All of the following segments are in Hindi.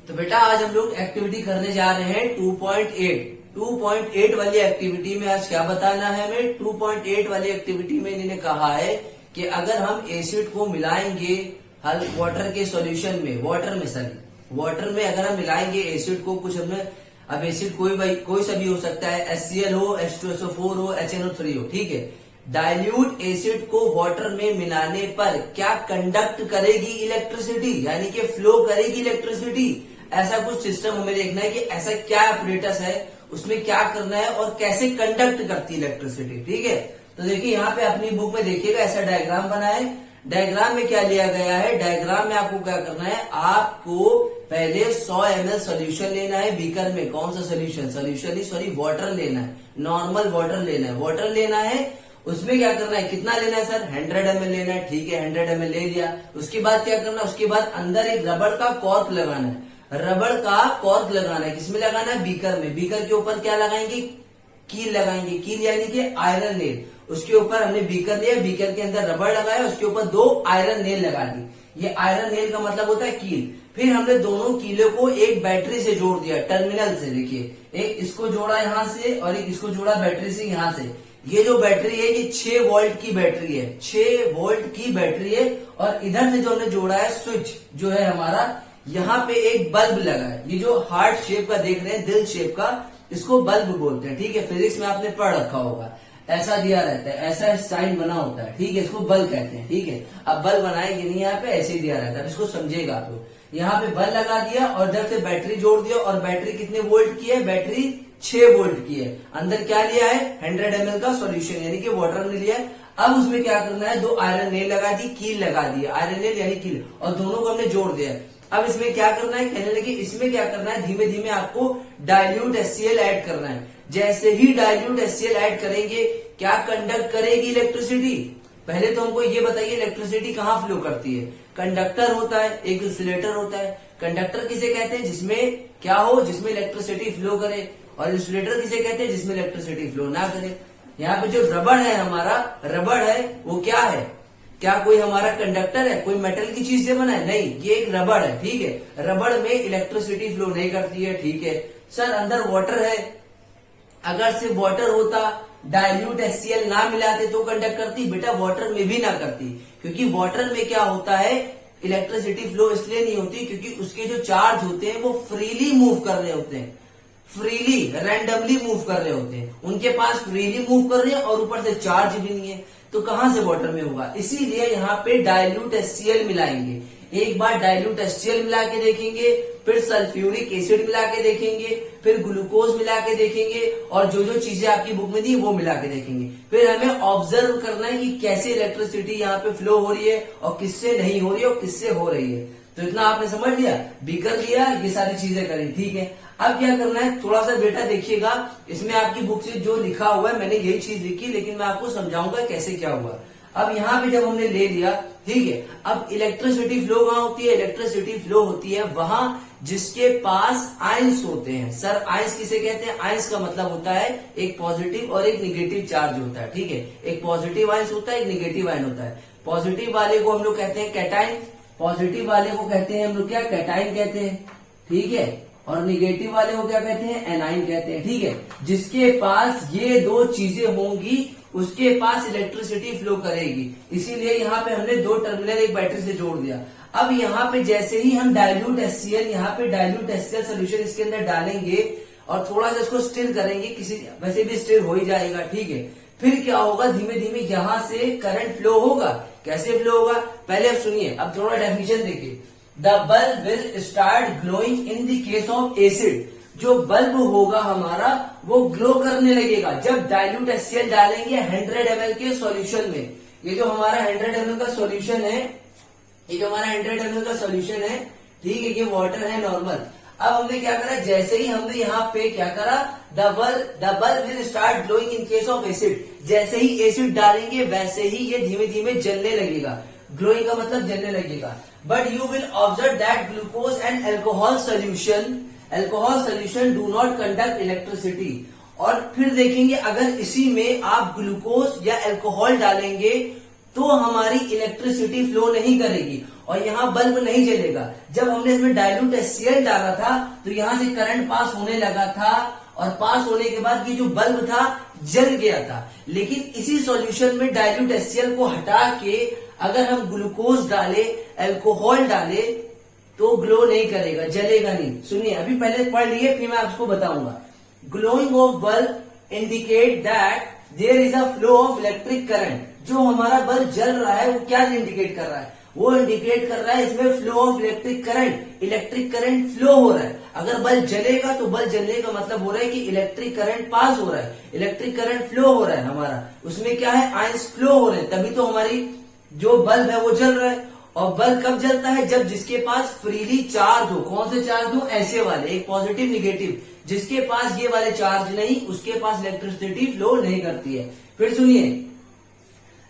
तो बेटा आज हम लोग एक्टिविटी करने जा रहे हैं 2.8 वाली एक्टिविटी में। आज क्या बताना है हमें? 2.8 वाली एक्टिविटी में इन्होंने कहा है कि अगर हम एसिड को मिलाएंगे वाटर के सॉल्यूशन में, वाटर में अगर हम मिलाएंगे एसिड को, कुछ हमें अब एसिड कोई सा भी हो सकता है, HCl हो, H2SO4 हो, HNO3 हो, ठीक है। डाइल्यूट एसिड को वाटर में मिलाने पर क्या कंडक्ट करेगी इलेक्ट्रिसिटी, यानी कि फ्लो करेगी इलेक्ट्रिसिटी। ऐसा कुछ सिस्टम हमें देखना है कि ऐसा क्या एपरेटस है, उसमें क्या करना है और कैसे कंडक्ट करती है इलेक्ट्रिसिटी, ठीक है। तो देखिए यहाँ पे अपनी बुक में देखिएगा ऐसा डायग्राम बना है। डायग्राम में क्या लिया गया है? डायग्राम में आपको क्या करना है, आपको पहले 100 ml सोल्यूशन लेना है बीकर में। कौन सा सोल्यूशन? वाटर लेना है, नॉर्मल वाटर लेना है, वाटर लेना है। उसमें क्या करना है, कितना लेना है सर? 100 ml लेना है, ठीक है। 100 ml ले लिया। उसके बाद क्या करना है? उसके बाद अंदर एक रबड़ का कॉर्क लगाना है, रबड़ का कॉर्क लगाना है। किसमें लगाना है? बीकर में। बीकर के ऊपर क्या लगाएंगे? कील लगाएंगे, कील यानी कि आयरन नेल। उसके ऊपर हमने बीकर लिया, बीकर के अंदर रबड़ लगाया, उसके ऊपर 2 आयरन नेल लगा दी। ये आयरन नेल का मतलब होता है कील। फिर हमने दोनों कीलों को एक बैटरी से जोड़ दिया, टर्मिनल से। देखिए एक इसको जोड़ा यहाँ से और एक इसको जोड़ा बैटरी से यहाँ से। ये जो बैटरी है ये 6 वोल्ट की बैटरी है, 6 वोल्ट की बैटरी है। और इधर से जो हमने जोड़ा है स्विच जो है हमारा, यहाँ पे एक बल्ब लगा है। ये जो हार्ट शेप का देख रहे हैं, दिल शेप का, इसको बल्ब बोलते हैं, ठीक है। फिजिक्स में आपने पढ़ रखा होगा, ऐसा दिया रहता है, ऐसा साइन बना होता है, ठीक है। इसको बल्ब कहते हैं, ठीक है। अब बल्ब बनाएंगे नहीं, यहाँ पे ऐसे ही दिया रहता है, इसको समझेगा आप लोग। यहाँ पे बल्ब लगा दिया और इधर से बैटरी जोड़ दिया। और बैटरी कितने वोल्ट की है? बैटरी 6 वोल्ट की है। अंदर क्या लिया है? 100 ml का सॉल्यूशन यानी कि वाटर में लिया है। अब उसमें क्या करना है? 2 आयरन नेल लगा दी, कील लगा दी, आयरन नेल यानी कील, और दोनों को हमने जोड़ दिया। अब इसमें क्या करना है? कहने लगे इसमें क्या करना है, धीमे धीमे आपको डाइल्यूट HCl ऐड करना है। जैसे ही डाइल्यूट HCl ऐड करेंगे, क्या कंडक्ट करेगी इलेक्ट्रिसिटी? पहले तो हमको ये बताइए इलेक्ट्रिसिटी कहाँ फ्लो करती है? कंडक्टर होता है, एक इंसुलेटर होता है। कंडक्टर किसे कहते हैं? जिसमें क्या हो, जिसमें इलेक्ट्रिसिटी फ्लो करे। और इंसुलेटर किसे कहते हैं? जिसमें इलेक्ट्रिसिटी फ्लो ना करे। यहाँ पे जो रबड़ है हमारा, रबड़ है वो क्या है? क्या कोई हमारा कंडक्टर है? कोई मेटल की चीज से बना है? नहीं, ये एक रबड़ है, ठीक है। रबड़ में इलेक्ट्रिसिटी फ्लो नहीं करती है, ठीक है। सर अंदर वाटर है, अगर सिर्फ वाटर होता, डाइल्यूट HCl ना मिलाते तो कंडक्ट करती? बेटा वाटर में भी ना करती, क्योंकि वाटर में क्या होता है, इलेक्ट्रिसिटी फ्लो इसलिए नहीं होती क्योंकि उसके जो चार्ज होते हैं वो फ्रीली मूव कर रहे होते हैं, फ्रीली रैंडमली मूव कर रहे होते हैं। उनके पास फ्रीली मूव कर रहे हैं और ऊपर से चार्ज भी नहीं है, तो कहां से वाटर में होगा? इसीलिए यहाँ पे डाइल्यूट HCl मिलाएंगे। एक बार डाइल्यूट HCl मिला के देखेंगे, फिर सल्फ्यूरिक एसिड मिला के देखेंगे, फिर ग्लूकोज मिला के देखेंगे, और जो जो चीजें आपकी बुक में दी वो मिला के देखेंगे। फिर हमें ऑब्जर्व करना है कि कैसे इलेक्ट्रिसिटी यहाँ पे फ्लो हो रही है और किससे नहीं हो रही है और किससे हो रही है। तो इतना आपने समझ लिया, बीकर लिया, ये सारी चीजें करी, ठीक है। अब क्या करना है, थोड़ा सा बेटा देखिएगा, इसमें आपकी बुक से जो लिखा हुआ है मैंने यही चीज लिखी, लेकिन मैं आपको समझाऊंगा कैसे क्या हुआ। अब यहाँ पे जब हमने ले लिया, ठीक है, अब इलेक्ट्रिसिटी फ्लो कहाँ होती है? इलेक्ट्रिसिटी फ्लो होती है वहां जिसके पास आयंस होते हैं। सर आयंस किसे कहते हैं? आयंस का मतलब होता है एक पॉजिटिव और एक निगेटिव चार्ज होता है, ठीक है। एक पॉजिटिव आयंस होता है, एक निगेटिव आयन होता है। पॉजिटिव वाले को हम लोग कहते हैं कैटाइन, पॉजिटिव वाले को कहते हैं हम लोग क्या? कैटाइन कहते हैं, ठीक है। और निगेटिव वाले को क्या कहते हैं? एनाइन कहते हैं, ठीक है। जिसके पास ये 2 चीजें होंगी उसके पास इलेक्ट्रिसिटी फ्लो करेगी। इसीलिए यहाँ पे हमने 2 टर्मिनल एक बैटरी से जोड़ दिया। अब यहाँ पे जैसे ही हम डाइल्यूट HCl, यहाँ पे डाइल्यूट HCl सोल्यूशन इसके अंदर डालेंगे और थोड़ा सा इसको स्टिर करेंगे, किसी वैसे भी स्टिर हो ही जाएगा, ठीक है। फिर क्या होगा, धीमे धीमे यहाँ से करंट फ्लो होगा। कैसे फ्लो होगा पहले अब सुनिए, अब थोड़ा डेफिनेशन देखिए। The bulb will start glowing in the case of acid. जो बल्ब होगा हमारा वो ग्लो करने लगेगा जब डाइल्यूट HCl डालेंगे 100 ml के सॉल्यूशन में। ये जो हमारा 100 ml का सॉल्यूशन है, ये जो हमारा 100 ml का सॉल्यूशन है, ठीक है, ये वाटर है नॉर्मल। अब हमने क्या करा, जैसे ही हमने यहाँ पे क्या करा, the bulb will start glowing in case of acid. जैसे ही एसिड डालेंगे वैसे ही ये धीमे धीमे जलने लगेगा। ग्लोइंग का मतलब जलने लगेगा। But you will observe that glucose and alcohol solution do not conduct electricity. और फिर देखेंगे अगर इसी में आप ग्लूकोज या अल्कोहल डालेंगे तो हमारी इलेक्ट्रिसिटी फ्लो नहीं करेगी। और यहाँ बल्ब नहीं जलेगा। जब हमने इसमें डाइल्यूट HCl डाला था तो यहाँ से करंट पास होने लगा था और पास होने के बाद ये जो बल्ब था जल गया था। लेकिन इसी सॉल्यूशन में डाइल्यूट HCl को हटा के अगर हम ग्लूकोज डाले, अल्कोहल डाले तो ग्लो नहीं करेगा, जलेगा नहीं। सुनिए, अभी पहले पढ़ लिए फिर मैं आपको बताऊंगा। Glowing of bulb indicate that there is a flow of electric current. जो हमारा बल्ब जल रहा है वो क्या इंडिकेट कर रहा है? वो इंडिकेट कर रहा है इसमें flow of electric current, electric current flow हो रहा है। अगर बल्ब जलेगा तो बल्ब जलने का मतलब हो रहा है कि इलेक्ट्रिक करंट पास हो रहा है, इलेक्ट्रिक करंट फ्लो हो रहा है हमारा। उसमें क्या है? आयंस फ्लो हो रहे हैं, तभी तो हमारी जो बल्ब है वो जल रहा है। और बल्ब कब जलता है? जब जिसके पास फ्रीली चार्ज हो। कौन से चार्ज हो? ऐसे वाले, एक पॉजिटिव निगेटिव। जिसके पास ये वाले चार्ज नहीं, उसके पास इलेक्ट्रिसिटी फ्लो नहीं करती है। फिर सुनिए,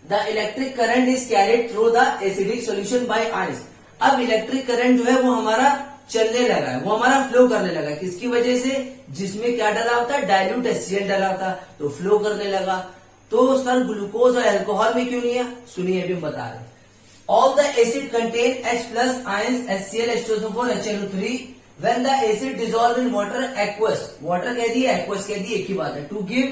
the electric current is carried through the acidic solution bye ice. अब इलेक्ट्रिक करंट जो है वो हमारा चलने लगा है, वो हमारा फ्लो करने लगा है। किसकी वजह से? जिसमें क्या डाला होता है? डाइल्यूट HCl डाला होता, तो फ्लो करने लगा। तो सर ग्लूकोज और अल्कोहल में क्यों नहीं है? सुनिए, अभी हम बता रहे हैं। All the acid contain H plus ions HCl, H2SO4, HNO3. When the acid dissolve in water, aqueous. Water कह दिए, aqueous कह दिए, एक ही बात है। To give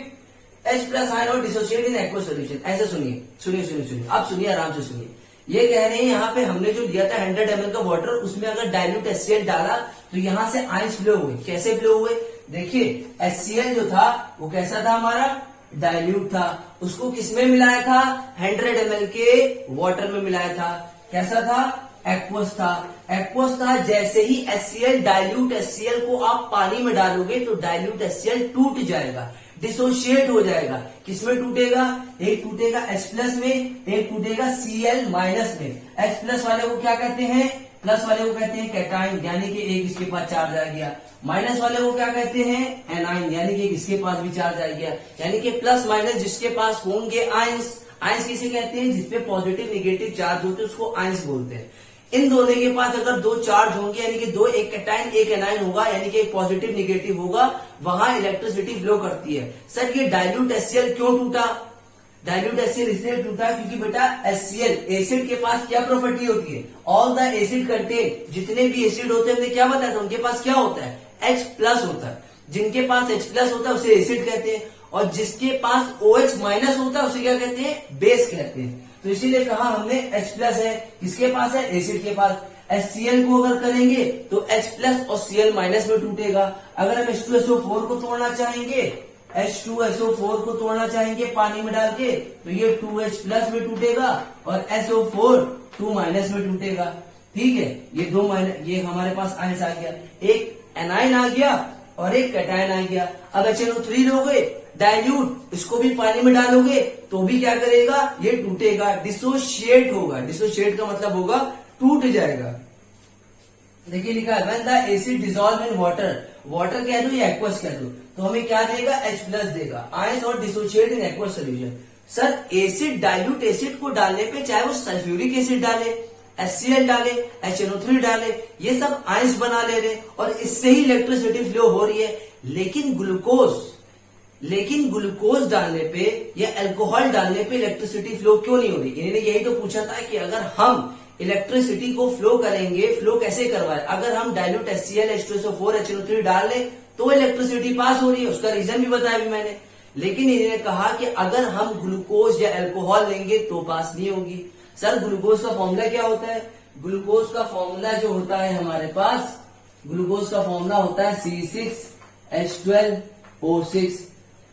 H plus ion और dissociate in aqueous solution. ऐसे सुनिए, सुनिए सुनिए सुनिए, आप सुनिए, आराम से सुनिए। ये कह रहे हैं यहाँ पे हमने जो लिया था 100 ml का वाटर, उसमें अगर डाइल्यूट HCl डाला तो यहाँ से आयंस फ्लो हुए। कैसे फ्लो हुए? देखिए, HCl जो था वो कैसा था? हमारा डाइल्यूट था। उसको किसमें मिलाया था? 100 ml के वाटर में मिलाया था। कैसा था? एक्वस था। एक्वस था। जैसे ही HCl, डाइल्यूट HCl को आप पानी में डालोगे तो डाइल्यूट HCl टूट जाएगा, डिसोशिएट हो जाएगा। किसमें टूटेगा? एक टूटेगा H प्लस में, एक टूटेगा Cl माइनस में। H प्लस वाले को क्या कहते हैं? प्लस वाले को कहते हैं कैटाइन, यानी कि एक इसके पास चार्ज आ गया। माइनस वाले को क्या कहते हैं? एनाइन, यानी कि इसके पास भी चार्ज आ गया। यानी कि प्लस माइनस जिसके पास होंगे आयंस। आयंस किसे कहते हैं? जिसपे पॉजिटिव निगेटिव चार्ज होते हैं उसको आयंस बोलते हैं। इन दोनों के पास अगर दो चार्ज होंगे, यानी कि दो, एक कैटाइन एक एनाइन होगा, यानी कि एक पॉजिटिव निगेटिव होगा, वहां इलेक्ट्रिसिटी फ्लो करती है। सर ये डाइल्यूट HCl क्यों टूटा? डाइल्यूट HCl इसलिए टूटा क्योंकि बेटा HCl एसिड के पास क्या प्रॉपर्टी होती है? ऑल द एसिड कंटेन, जितने भी एसिड होते हैं हमने क्या बताया था? उनके पास क्या होता है? H प्लस होता है। जिनके पास H प्लस होता है उसे एसिड कहते हैं, और जिसके पास OH माइनस होता है उसे क्या कहते हैं? बेस कहते हैं। तो इसीलिए कहा हमने H प्लस है, किसके पास है? एसिड के पास। HCl को अगर करेंगे तो H प्लस और Cl माइनस में टूटेगा। अगर हम H2SO4 को तोड़ना चाहेंगे, H2SO4 को तोड़ना चाहेंगे पानी में डाल के, तो ये 2H प्लस में टूटेगा और SO4 2 माइनस में टूटेगा। ठीक है, ये दो माइनस, ये हमारे पास आयंस आ गया, एक एनाइन आ गया और एक कैटाइन आ गया। अब HNO3 लोगे डाइल्यूट, इसको भी पानी में डालोगे तो भी क्या करेगा? ये टूटेगा, डिसोशिएट होगा। डिसोशिएट का मतलब होगा टूट जाएगा। देखिए लिखा है when the acid dissolve in water, water कह दो या एक्वस कह दो, तो हमें क्या देगा? H प्लस देगा। आयंस और डिसोशिएट इन aqueous solution. Sir acid, dilute acid को डालने पे चाहे वो सल्फ्यूरिक एसिड डाले, HCl डाले, HNO3 डाले, ये सब आयंस बना ले रहे और इससे ही इलेक्ट्रिसिटी फ्लो हो रही है। लेकिन ग्लूकोज डालने पे या अल्कोहल डालने पे इलेक्ट्रिसिटी फ्लो क्यों नहीं हो रही? इन्होंने यही तो पूछा था कि अगर हम इलेक्ट्रिसिटी को फ्लो करेंगे, फ्लो कैसे करवाए? अगर हम डाइल्यूट HCl, H2SO4, HNO3 डाल लें तो इलेक्ट्रिसिटी पास हो रही है। उसका रीजन भी बताया भी मैंने। लेकिन इन्होंने कहा कि अगर हम ग्लूकोज या अल्कोहल लेंगे तो पास नहीं होगी। सर ग्लूकोज का फॉर्मूला क्या होता है? ग्लूकोज का फॉर्मूला जो होता है हमारे पास, ग्लूकोज का फॉर्मूला होता है C6H12O6।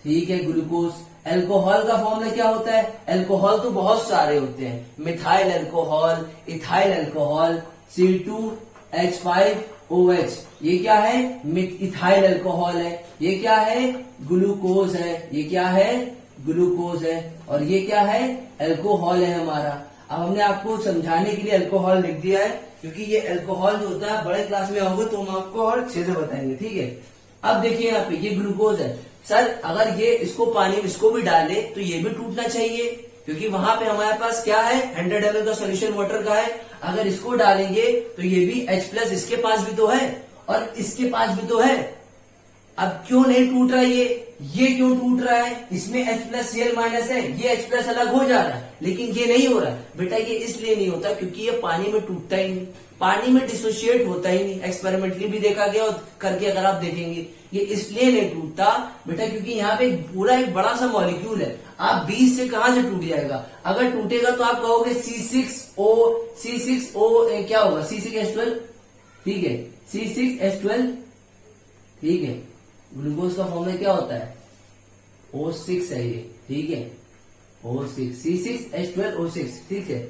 ठीक है, ग्लूकोज। अल्कोहल का फॉर्मूला क्या होता है? अल्कोहल तो बहुत सारे होते हैं, methyl alcohol, ethyl alcohol, C2H5OH, ये क्या है? इथाइल अल्कोहल है। ये क्या है? ग्लूकोज है। ये क्या है? ग्लूकोज है। और ये क्या है? अल्कोहल है हमारा। अब हमने आपको समझाने के लिए अल्कोहल लिख दिया है, क्योंकि ये अल्कोहल जो होता है बड़े क्लास में होगा तो हम आपको और अच्छे से बताएंगे। ठीक है, अब देखिए यहाँ पे ये ग्लूकोज है। सर अगर ये इसको पानी में इसको भी डाले तो ये भी टूटना चाहिए, क्योंकि वहां पे हमारे पास क्या है? 100 ml का सोल्यूशन वाटर का है। अगर इसको डालेंगे तो ये भी H प्लस इसके पास भी तो है और इसके पास भी तो है। अब क्यों नहीं टूट रहा ये? ये क्यों टूट रहा है, इसमें H+Cl- है, ये H+ अलग हो जा रहा है, लेकिन ये नहीं हो रहा बेटा। ये इसलिए नहीं होता क्योंकि ये पानी में टूटता ही नहीं, पानी में डिसोशिएट होता ही नहीं। एक्सपेरिमेंटली भी देखा गया और करके अगर आप देखेंगे ये इसलिए नहीं टूटता बेटा क्योंकि यहाँ पे पूरा एक बड़ा सा मॉलिक्यूल है। आप 20 से कहां से टूट जाएगा, अगर टूटेगा तो आप कहोगे C6O क्या होगा, C6H12, ठीक है, C6H12, ठीक है। ग्लूकोज का फॉर्मूला क्या होता है, O6 है ये, ठीक है, O6, C6H12O6, ठीक है।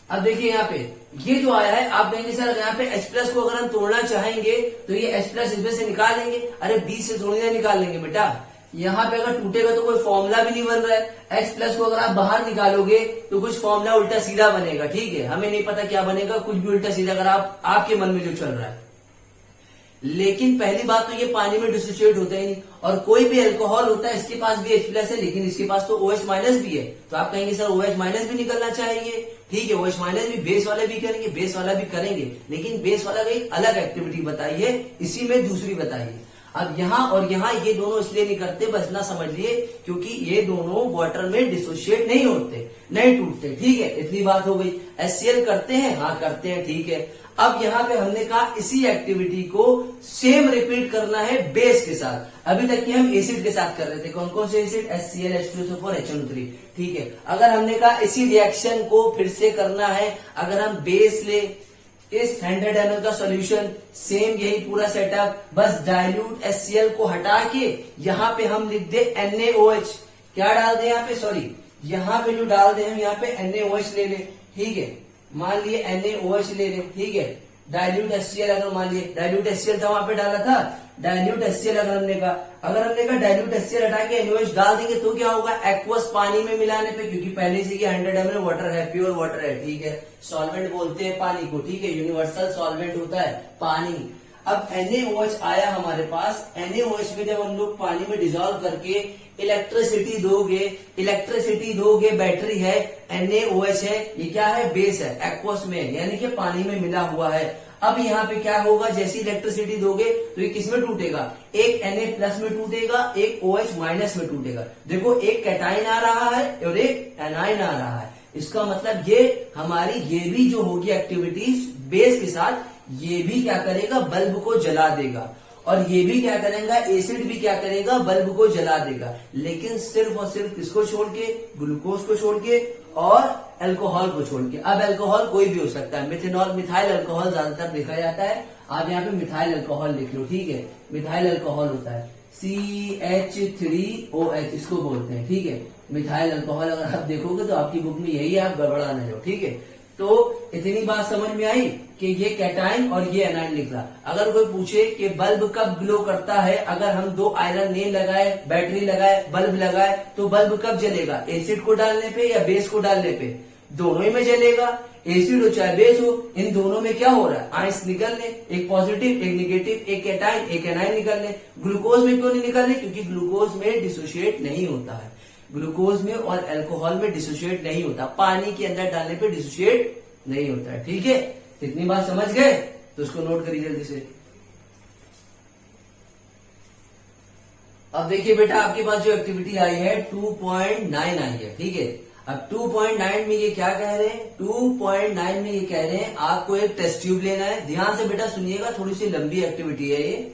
अब देखिए यहाँ पे ये जो आया है, आप कहेंगे सर यहाँ पे H+ को अगर हम तोड़ना चाहेंगे तो ये H+ इसमें से निकाल लेंगे। अरे 20 से थोड़ी ना निकाल लेंगे बेटा, यहाँ पे अगर टूटेगा तो कोई फॉर्मूला भी नहीं बन रहा है। H+ को अगर आप बाहर निकालोगे तो कुछ फॉर्मूला उल्टा सीधा बनेगा, ठीक है। हमें नहीं पता क्या बनेगा, कुछ भी उल्टा सीधा अगर आपके मन में जो चल रहा है। लेकिन पहली बात तो ये पानी में डिसोशिएट होता ही नहीं, और कोई भी अल्कोहल होता है इसके पास भी H+ है, लेकिन इसके पास तो OH- भी है। तो आप कहेंगे सर OH- भी निकलना चाहिए, ठीक है, OH- भी बेस वाले भी करेंगे, बेस वाला भी करेंगे, लेकिन बेस वाला का एक अलग एक्टिविटी बताई है, इसी में दूसरी बताई है। अब यहाँ और यहाँ ये दोनों इसलिए नहीं करते, बस ना समझ लिए, क्योंकि ये दोनों वाटर में डिसोशिएट नहीं होते, नहीं टूटते, ठीक है। इतनी बात हो गई। HCl करते हैं, हाँ करते हैं, ठीक है। अब यहाँ पे हमने कहा इसी एक्टिविटी को सेम रिपीट करना है बेस के साथ। अभी तक की हम एसिड के साथ कर रहे थे, कौन कौन से एसिड, HCl, H2SO4, HNO3, ठीक है। अगर हमने कहा इसी रिएक्शन को फिर से करना है, अगर हम बेस ले, इस 100 ml का सॉल्यूशन, सेम यही पूरा सेटअप, बस डाइल्यूट HCl को हटा के यहाँ पे हम लिख दे NaOH, क्या डाल दे यहाँ पे, सॉरी यहाँ पे जो डाल दे हम यहाँ पे NaOH ले ले, ठीक है। मान लिए NaOH ले ले, ठीक है। डाइल्यूट HCl अगर मान लिए, डाइल्यूट HCl था वहां पे डाला था, डाइल्यूट HCl अगर हमने कहा डाइल्यूट HCl हटा के NaOH डाल देंगे तो क्या होगा, एक्वस पानी में मिलाने पे, क्योंकि पहले से 100 ml वाटर है, प्योर वाटर है, ठीक है। सॉल्वेंट बोलते हैं पानी को, ठीक है, यूनिवर्सल सॉल्वेंट होता है पानी। अब NaOH आया हमारे पास, NaOH में जब हम लोग पानी में डिजोल्व करके इलेक्ट्रिसिटी दोगे, बैटरी है, NaOH है, ये क्या है, बेस है, एक्वस में, यानी कि पानी में मिला हुआ है। अब यहाँ पे क्या होगा, जैसी इलेक्ट्रिसिटी दोगे तो ये किस में टूटेगा, एक Na+ में टूटेगा, एक OH- में टूटेगा। देखो एक कैटाइन आ रहा है और एक एनाइन आ रहा है, इसका मतलब ये हमारी ये भी जो होगी एक्टिविटीज बेस के साथ, ये भी क्या करेगा, बल्ब को जला देगा, और ये भी क्या करेगा, एसिड भी क्या करेगा, बल्ब को जला देगा, लेकिन सिर्फ और सिर्फ किसको छोड़ के, ग्लूकोज को छोड़ के और अल्कोहल को छोड़ के। अब अल्कोहल कोई भी हो सकता है, मिथेनॉल, मिथाइल अल्कोहल ज्यादातर देखा जाता है। आप यहाँ पे मिथाइल अल्कोहल लिख लो, ठीक है, मिथाइल अल्कोहल होता है CH3OH, इसको बोलते हैं, ठीक है, मिथाइल अल्कोहल। अगर आप देखोगे तो आपकी बुक में यही है, आप गड़बड़ा नहीं हो, ठीक है। तो इतनी बात समझ में आई कि ये कैटाइन और ये एनाइन निकला। अगर कोई पूछे कि बल्ब कब ग्लो करता है, अगर हम 2 आयरन नेल लगाए, बैटरी लगाए, बल्ब लगाए, तो बल्ब कब जलेगा, एसिड को डालने पे या बेस को डालने पे, दोनों ही में जलेगा, एसिड हो चाहे बेस हो, इन दोनों में क्या हो रहा है, आयंस निकलने, एक पॉजिटिव एक निगेटिव, एक कैटाइन एक एनाइन निकलने। ग्लूकोज में क्यों नहीं निकलने, क्योंकि ग्लूकोज में डिसोशिएट नहीं होता है, ग्लूकोज में और अल्कोहल में डिसोशिएट नहीं होता, पानी के अंदर डालने पे डिसोशिएट नहीं होता है, ठीक है। इतनी बात समझ गए तो उसको नोट करिए जल्दी से। अब देखिए बेटा, आपके पास जो एक्टिविटी आई है 2.9 आई है, ठीक है। अब 2.9 में ये क्या कह रहे हैं, 2.9 में ये कह रहे हैं आपको एक टेस्ट ट्यूब लेना है। ध्यान से बेटा सुनिएगा, थोड़ी सी लंबी एक्टिविटी है ये।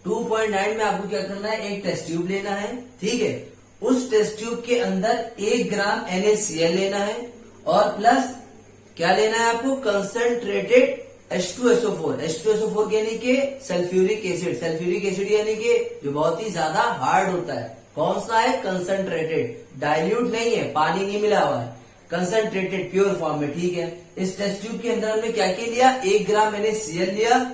2.9 में आपको क्या करना है, एक टेस्ट ट्यूब लेना है, ठीक है। उस टेस्ट ट्यूब के अंदर 1 ग्राम NaCl लेना है, और प्लस क्या लेना है आपको, कंसंट्रेटेड H2SO4, H2SO4 यानी कि सल्फ्यूरिक एसिड, सल्फ्यूरिक एसिड यानी कि जो बहुत ही ज्यादा हार्ड होता है। कौन सा है, कंसंट्रेटेड, डाइल्यूट नहीं है, पानी नहीं मिला हुआ है, कंसंट्रेटेड प्योर फॉर्म में, ठीक है। इस टेस्ट ट्यूब के अंदर हमने क्या क्या लिया, 1 ग्राम NaCl लिया,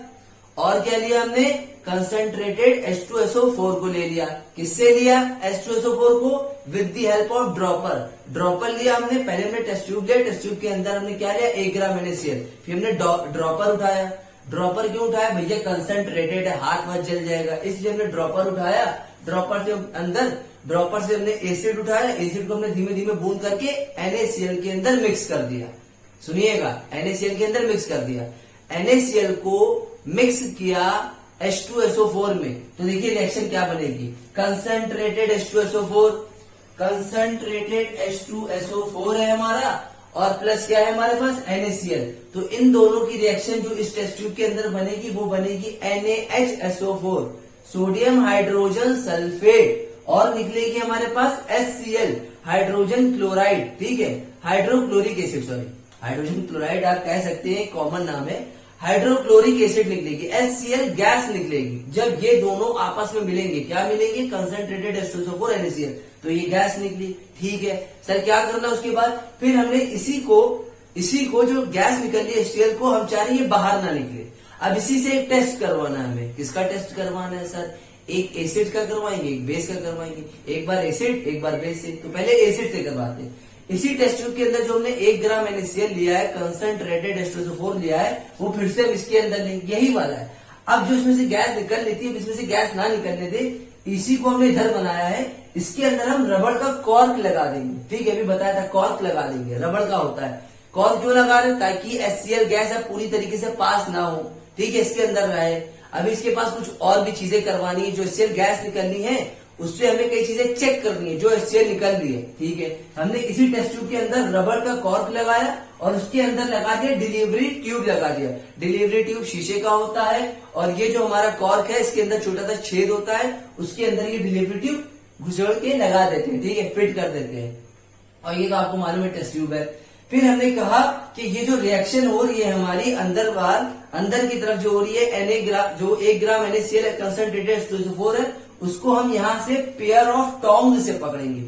और क्या लिया हमने, कंसंट्रेटेड H2SO4 को ले लिया। किससे लिया, H2SO4 को, with the help of dropper, dropper लिया हमने। पहले हमने टेस्ट ट्यूब लिया, टेस्ट ट्यूब के अंदर हमने क्या लिया, 1 ग्राम NaCl, फिर हमने ड्रॉपर उठाया। ड्रॉपर क्यों उठाया, भैया कंसंट्रेटेड है, हाथ वाथ जल जाएगा, इसलिए हमने ड्रॉपर उठाया। ड्रॉपर से अंदर, ड्रॉपर से हमने एसिड उठाया, एसिड को हमने धीमे धीमे बूंद करके NaCl के अंदर मिक्स कर दिया। सुनिएगा, NaCl के अंदर मिक्स कर दिया। NaCl को मिक्स किया H2SO4 में, तो देखिए रिएक्शन क्या बनेगी, कंसंट्रेटेड H2SO4, कंसंट्रेटेड H2SO4 है हमारा, और प्लस क्या है हमारे पास NaCl। तो इन दोनों की रिएक्शन जो इस टेस्ट ट्यूब के अंदर बनेगी वो बनेगी NaHSO4, सोडियम हाइड्रोजन सल्फेट, और निकलेगी हमारे पास HCl, हाइड्रोजन क्लोराइड, ठीक है, hydrochloric acid, sorry hydrogen chloride आप कह सकते हैं, कॉमन नाम है, हाइड्रोक्लोरिक एसिड निकलेगी, HCl गैस निकलेगी। जब ये दोनों आपस में मिलेंगे, क्या मिलेंगे, कंसंट्रेटेड H2SO4 NaCl, तो ये गैस निकली, ठीक है। सर क्या करना उसके बाद, फिर हमने इसी को जो गैस निकल रही है HCl को हम चाह रहे हैं बाहर ना निकले। अब इसी से एक टेस्ट करवाना है हमें, किसका टेस्ट करवाना है सर, एक एसिड का करवाएंगे, एक बेस का करवाएंगे, एक बार एसिड एक बार बेस से। तो पहले एसिड से करवाते हैं। इसी टेस्ट ट्यूब के अंदर जो हमने 1 ग्राम NaCl लिया है, कंसंट्रेटेड H2SO4 लिया है, वो फिर से हम इसके अंदर लेंगे, यही वाला है। अब जो इसमें से गैस निकल लेती है, इसमें से गैस ना निकलने दे, इसी को हमने इधर बनाया है, इसके अंदर हम रबड़ का कॉर्क लगा देंगे, ठीक है, अभी बताया था कॉर्क लगा देंगे, रबड़ का होता है। कॉर्क क्यों लगा रहे, ताकि HCl गैस है पूरी तरीके से पास ना हो, ठीक है, इसके अंदर रहे। अभी इसके पास कुछ और भी चीजें करवानी है, जो HCl गैस निकलनी है उससे हमें कई चीजें चेक करनी है जो HCl निकल रही है, ठीक है। हमने इसी टेस्ट ट्यूब के अंदर रबड़ का कॉर्क लगाया और उसके अंदर लगा दिया डिलीवरी ट्यूब लगा दिया। डिलीवरी ट्यूब शीशे का होता है और ये जो हमारा कॉर्क है इसके अंदर छोटा सा छेद होता है, उसके अंदर ये डिलीवरी ट्यूब घुसड़ के लगा देते हैं, ठीक है, फिट कर देते हैं। और ये तो आपको मालूम है टेस्ट ट्यूब है। फिर हमने कहा कि ये जो रिएक्शन हो रही है हमारी अंदर की तरफ जो हो रही है, जो 1 ग्राम NaCl कंसंट्रेटेड H2SO4 है, उसको हम यहाँ से पेयर ऑफ टोंग से पकड़ेंगे।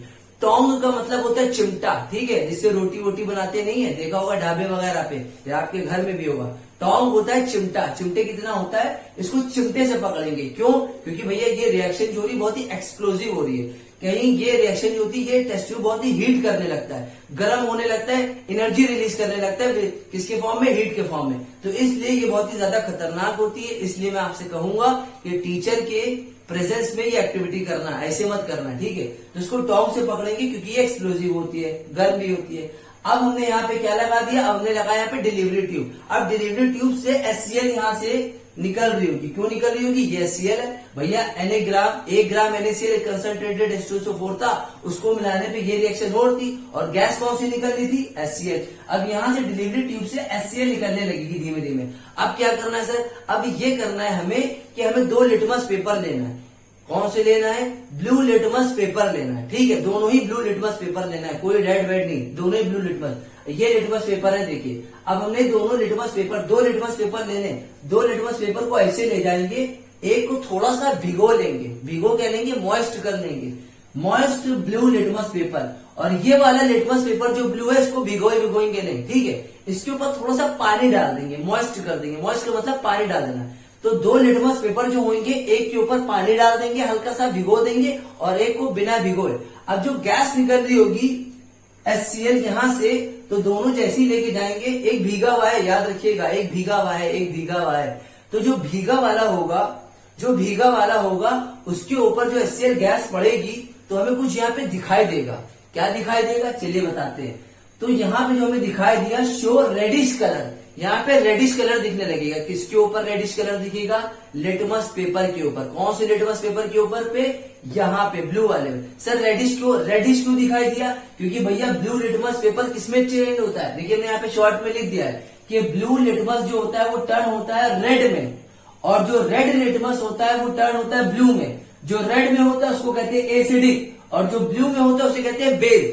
टोंग का मतलब होता है चिमटा, ठीक है, जिससे रोटी वोटी बनाते नहीं है, देखा होगा ढाबे वगैरह पे या आपके घर में भी होगा। टोंग होता है चिमटा, चिमटे कितना होता है, इसको चिमटे से पकड़ेंगे। क्यों, क्योंकि भैया ये रिएक्शन जो हो रही है बहुत ही एक्सप्लोसिव हो रही है। कहीं ये रिएक्शन जो होती है, ये टेस्ट ट्यूब बहुत ही हीट करने लगता है, गर्म होने लगता है, एनर्जी रिलीज करने लगता है, किसके फॉर्म में, हीट के फॉर्म में। तो इसलिए ये बहुत ही ज्यादा खतरनाक होती है। इसलिए मैं आपसे कहूंगा कि टीचर के प्रेजेंस में ये एक्टिविटी करना, ऐसे मत करना, ठीक है। तो इसको टोंग से पकड़ेंगे क्योंकि ये एक्सप्लोसिव होती है, गर्म भी होती है। अब हमने यहाँ पे क्या लगा दिया, हमने लगाया यहाँ पे डिलीवरी ट्यूब। अब डिलीवरी ट्यूब से HCl यहाँ से निकल रही होगी, क्यों निकल रही होगी, ये HCl है भैया। 1 ग्राम NaCl कंसंट्रेटेड H2SO4 था, उसको मिलाने पे ये रिएक्शन हो रही थी और गैस कौन सी निकल रही थी, HCl। अब यहाँ से डिलीवरी ट्यूब से HCl निकलने लगेगी धीमे धीमे। अब क्या करना है सर, अब ये करना है हमें कि हमें 2 लिटमस पेपर लेना है। कौन से लेना है, ब्लू लिटमस पेपर लेना है, ठीक है, दोनों ही ब्लू लिटमस पेपर लेना है, कोई रेड वेड नहीं, दोनों ही ब्लू लिटमस। ये लिटमस पेपर है, देखिए। अब हमने दोनों लिटमस पेपर, 2 लिटमस पेपर लेने, 2 लिटमस पेपर को ऐसे ले जाएंगे, एक को थोड़ा सा भिगो लेंगे, भिगो क्या लेंगे, मॉइस्ट कर लेंगे, मॉइस्ट ब्लू लिटमस पेपर। और ये वाला लिटमस पेपर जो ब्लू है इसको भिगोएंगे नहीं, ठीक है, इसके ऊपर थोड़ा सा पानी डाल देंगे, मॉइस्ट कर देंगे। मॉइस्ट का मतलब पानी डाल देना। तो 2 लिटमस पेपर जो होंगे, एक के ऊपर पानी डाल देंगे, हल्का सा भिगो देंगे, और एक को बिना भिगोए। अब जो गैस निकल रही होगी HCl यहाँ से, तो दोनों जैसे ही लेके जाएंगे, एक भीगा हुआ है, याद रखिएगा, एक भीगा हुआ है, एक भीगा हुआ है। तो जो भीगा वाला होगा उसके ऊपर जो HCl गैस पड़ेगी तो हमें कुछ यहाँ पे दिखाई देगा। क्या दिखाई देगा, चलिए बताते हैं। तो यहाँ पे जो हमें दिखाई दिया, शो रेडिश कलर, यहाँ पे रेडिश कलर दिखने लगेगा। किसके ऊपर रेडिश कलर दिखेगा, लिटमस पेपर के ऊपर। कौन से लिटमस पेपर के ऊपर पे, यहाँ पे ब्लू वाले में। सर रेडिश क्यों दिखाई दिया, क्योंकि भैया ब्लू लिटमस पेपर किसमें चेंज होता है, देखिए मैंने यहाँ पे शॉर्ट में लिख दिया है कि ब्लू लिटमस जो होता है वो टर्न होता है रेड में, और जो रेड लिटमस होता है वो टर्न होता है ब्लू में। जो रेड में होता है उसको कहते हैं एसिडिक, और जो ब्लू में होता है उसे कहते हैं बेस।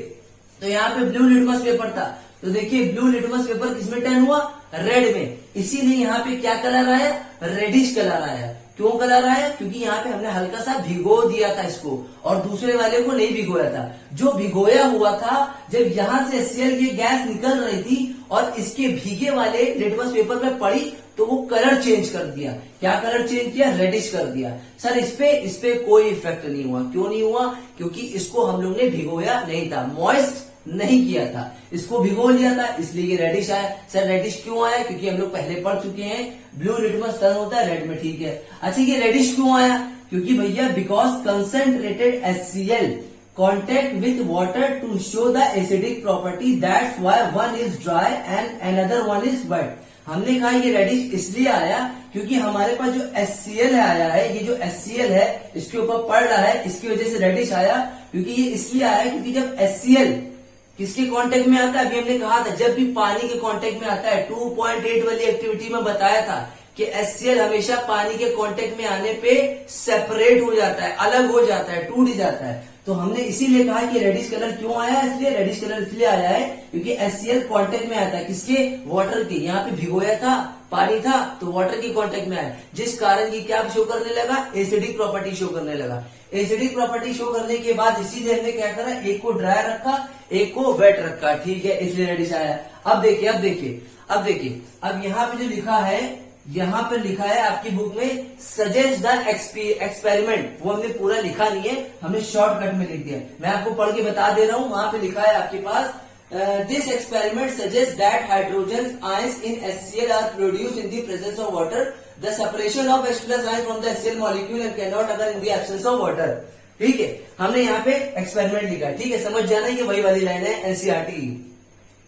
तो यहाँ पे ब्लू लिटमस पेपर था, तो देखिए ब्लू लिटमस पेपर किसमें टर्न हुआ, रेड में। इसीलिए यहाँ पे क्या कलर आया, रेडिश कलर आया। क्यों कलर आया, क्योंकि यहाँ पे हमने हल्का सा भिगो दिया था इसको, और दूसरे वाले को नहीं भिगोया था। जो भिगोया हुआ था, जब यहाँ से HCl की गैस निकल रही थी और इसके भीगे वाले लिटमस पेपर में पड़ी, तो वो कलर चेंज कर दिया। क्या कलर चेंज किया, रेडिश कर दिया। सर इस पे कोई इफेक्ट नहीं हुआ। क्यों नहीं हुआ, क्योंकि इसको हम लोग ने भिगोया नहीं था, मॉइस्ट नहीं किया था, इसको भिगो लिया था, इसलिए ये रेडिश आया। सर रेडिश क्यों आया, क्योंकि हम लोग पहले पढ़ चुके हैं ब्लू लिटमस टर्न होता है रेड में, ठीक है। अच्छा ये रेडिश क्यों आया, क्योंकि भैया because concentrated HCl contact with water to show the acidic property, that's why one is dry and another one is wet। हमने कहा ये रेडिश इसलिए आया क्योंकि हमारे पास जो HCl आया है, ये जो HCl है इसके ऊपर पड़ रहा है, इसकी वजह से रेडिश आया। क्योंकि ये इसलिए आया क्योंकि जब HCl किसके कांटेक्ट में आता है, अभी हमने कहा था जब भी पानी के कांटेक्ट में आता है, 2.8 वाली एक्टिविटी में बताया था कि HCl हमेशा पानी के कांटेक्ट में आने पे सेपरेट हो जाता है, अलग हो जाता है, टूट जाता है। तो हमने इसीलिए कहा कि रेडिश कलर क्यों आया, इसलिए रेडिश कलर इसलिए आया है क्योंकि HCl कांटेक्ट में आता है किसके, वाटर के। यहाँ पे भिगोया था, पानी था, तो वाटर के कांटेक्ट में आया, जिस कारण की क्या शो करने लगा, एसिडिक प्रॉपर्टी शो करने लगा। एसिडिक प्रॉपर्टी शो करने के बाद इसीलिए हमने क्या करा, एक को ड्राई रखा, एक को वेट रखा, ठीक है, इसलिए रेडिश आया। अब देखिए अब यहाँ पे जो लिखा है, यहाँ पर लिखा है आपकी बुक में सजेस्ट द एक्सपेरिमेंट, वो हमने पूरा लिखा नहीं है, हमने शॉर्टकट में लिख दिया। मैं आपको पढ़ के बता दे रहा हूँ, वहां पे लिखा है आपके पास, this experiment suggest that hydrogen ions in HCl are produce in the presence of water, the separation of H+ ions from the HCl molecule and can not occur in the absence of water. ठीक है, हमने यहाँ पे एक्सपेरिमेंट लिखा है, ठीक है, समझ जाना ये वही वाली लाइन है NCERT।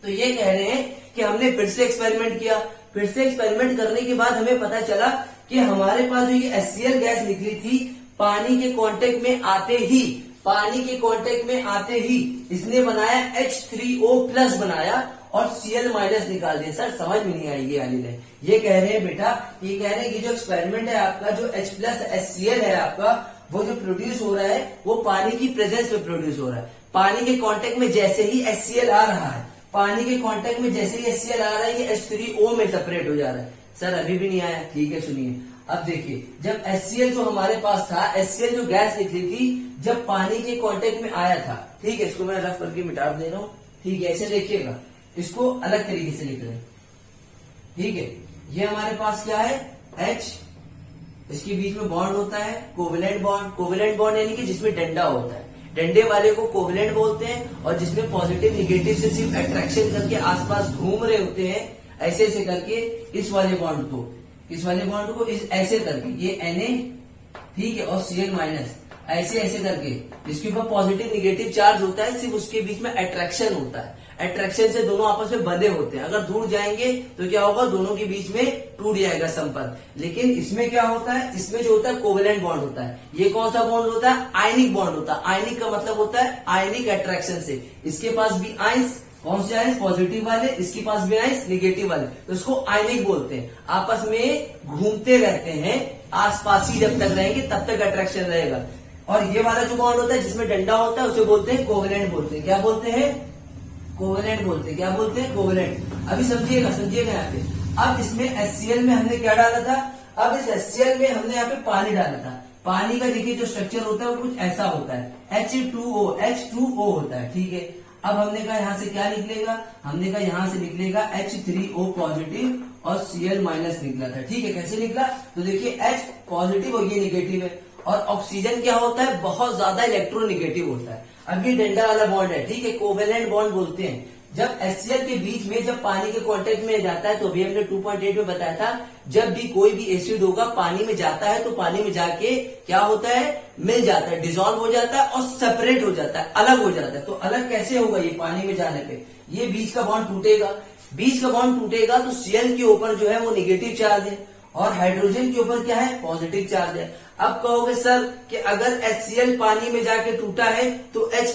तो ये कह रहे हैं कि हमने फिर से एक्सपेरिमेंट किया, फिर से एक्सपेरिमेंट करने के बाद हमें पता चला कि हमारे पास जो ये HCl गैस निकली थी, पानी के कांटेक्ट में आते ही इसने बनाया H3O+ बनाया और Cl- निकाल दिया। सर समझ में नहीं आएगी वाली लाइन। ये कह रहे हैं बेटा, ये कह रहे हैं कि जो एक्सपेरिमेंट है आपका, जो H+ HCl है आपका, वो जो प्रोड्यूस हो रहा है वो पानी की प्रेजेंस में प्रोड्यूस हो रहा है। पानी के कांटेक्ट में जैसे ही HCl आ रहा है, पानी के कांटेक्ट में जैसे ही HCl आ रहा है, ये H3O में सेपरेट हो जा रहा है। सर अभी भी नहीं आया, ठीक है सुनिए। अब देखिए, जब HCl जो हमारे पास था, HCl जो गैस निकली थी, जब पानी के कांटेक्ट में आया था, ठीक है, इसको मैं रफ करके मिटा दे रहा हूँ, ठीक है, ऐसे देखिएगा, इसको अलग तरीके से लिख रहे हैं, ठीक है। ये हमारे पास क्या है, H, इसके बीच में बॉन्ड होता है कोवेलेंट बॉन्ड यानी कि जिसमें डंडा होता है, डंडे वाले को कोवेलेंट बोलते हैं, और जिसमें पॉजिटिव निगेटिव से सिर्फ अट्रैक्शन करके आसपास घूम रहे होते हैं, ऐसे ऐसे करके इस वाले बॉन्ड को ऐसे करके, ये Na, ठीक है, और Cl-, ऐसे ऐसे करके, जिसके ऊपर पॉजिटिव निगेटिव चार्ज होता है, सिर्फ उसके बीच में अट्रैक्शन होता है, अट्रैक्शन से दोनों आपस में बंधे होते हैं। अगर दूर जाएंगे तो क्या होगा, दोनों के बीच में टूट जाएगा संपर्क। लेकिन इसमें क्या होता है, इसमें जो होता है कोवेलेंट बॉन्ड होता है। ये कौन सा बॉन्ड होता है, आयनिक बॉन्ड होता है। आयनिक का मतलब होता है आयनिक अट्रैक्शन से, इसके पास भी आयंस, कौन से आयंस, पॉजिटिव वाले, इसके पास भी आयंस निगेटिव वाले, तो इसको आयनिक बोलते हैं। आपस में घूमते रहते हैं, आसपास ही जब तक रहेंगे तब तक अट्रैक्शन रहेगा। और ये वाला जो बॉन्ड होता है जिसमें डंडा होता है, उसे बोलते हैं कोवेलेंट बोलते हैं। क्या बोलते हैं, कोवेलेंट बोलते हैं। क्या बोलते हैं, कोवेलेंट। अभी समझिएगा यहाँ पे। अब इसमें HCl में हमने क्या डाला था, अब इस HCl में हमने यहाँ पे पानी डाला था। पानी का देखिए जो स्ट्रक्चर होता है वो कुछ ऐसा होता है, H2O होता है, ठीक है। अब हमने कहा यहाँ से क्या निकलेगा, हमने कहा यहाँ से निकलेगा H3O पॉजिटिव और Cl- निकला था, ठीक है। कैसे निकला, तो देखिए H पॉजिटिव और ये निगेटिव है, और ऑक्सीजन क्या होता है, बहुत ज्यादा इलेक्ट्रोनिगेटिव होता है। अब ये डंडा वाला बॉन्ड है, ठीक है, कोवेलेंट बॉन्ड बोलते हैं। जब HCl के बीच में जब पानी के कांटेक्ट में जाता है, तो अभी हमने 2.8 में बताया था, जब भी कोई भी एसिड होगा पानी में जाता है, तो पानी में जाके क्या होता है, मिल जाता है, डिसॉल्व हो जाता है और सेपरेट हो जाता है, अलग हो जाता है। तो अलग कैसे होगा, ये पानी में जाने पे ये बीच का बॉन्ड टूटेगा, तो Cl के ऊपर जो है वो निगेटिव चार्ज है, और हाइड्रोजन के ऊपर क्या है, पॉजिटिव चार्ज है। अब कहोगे सर कि अगर HCl पानी में जाके टूटा है तो H+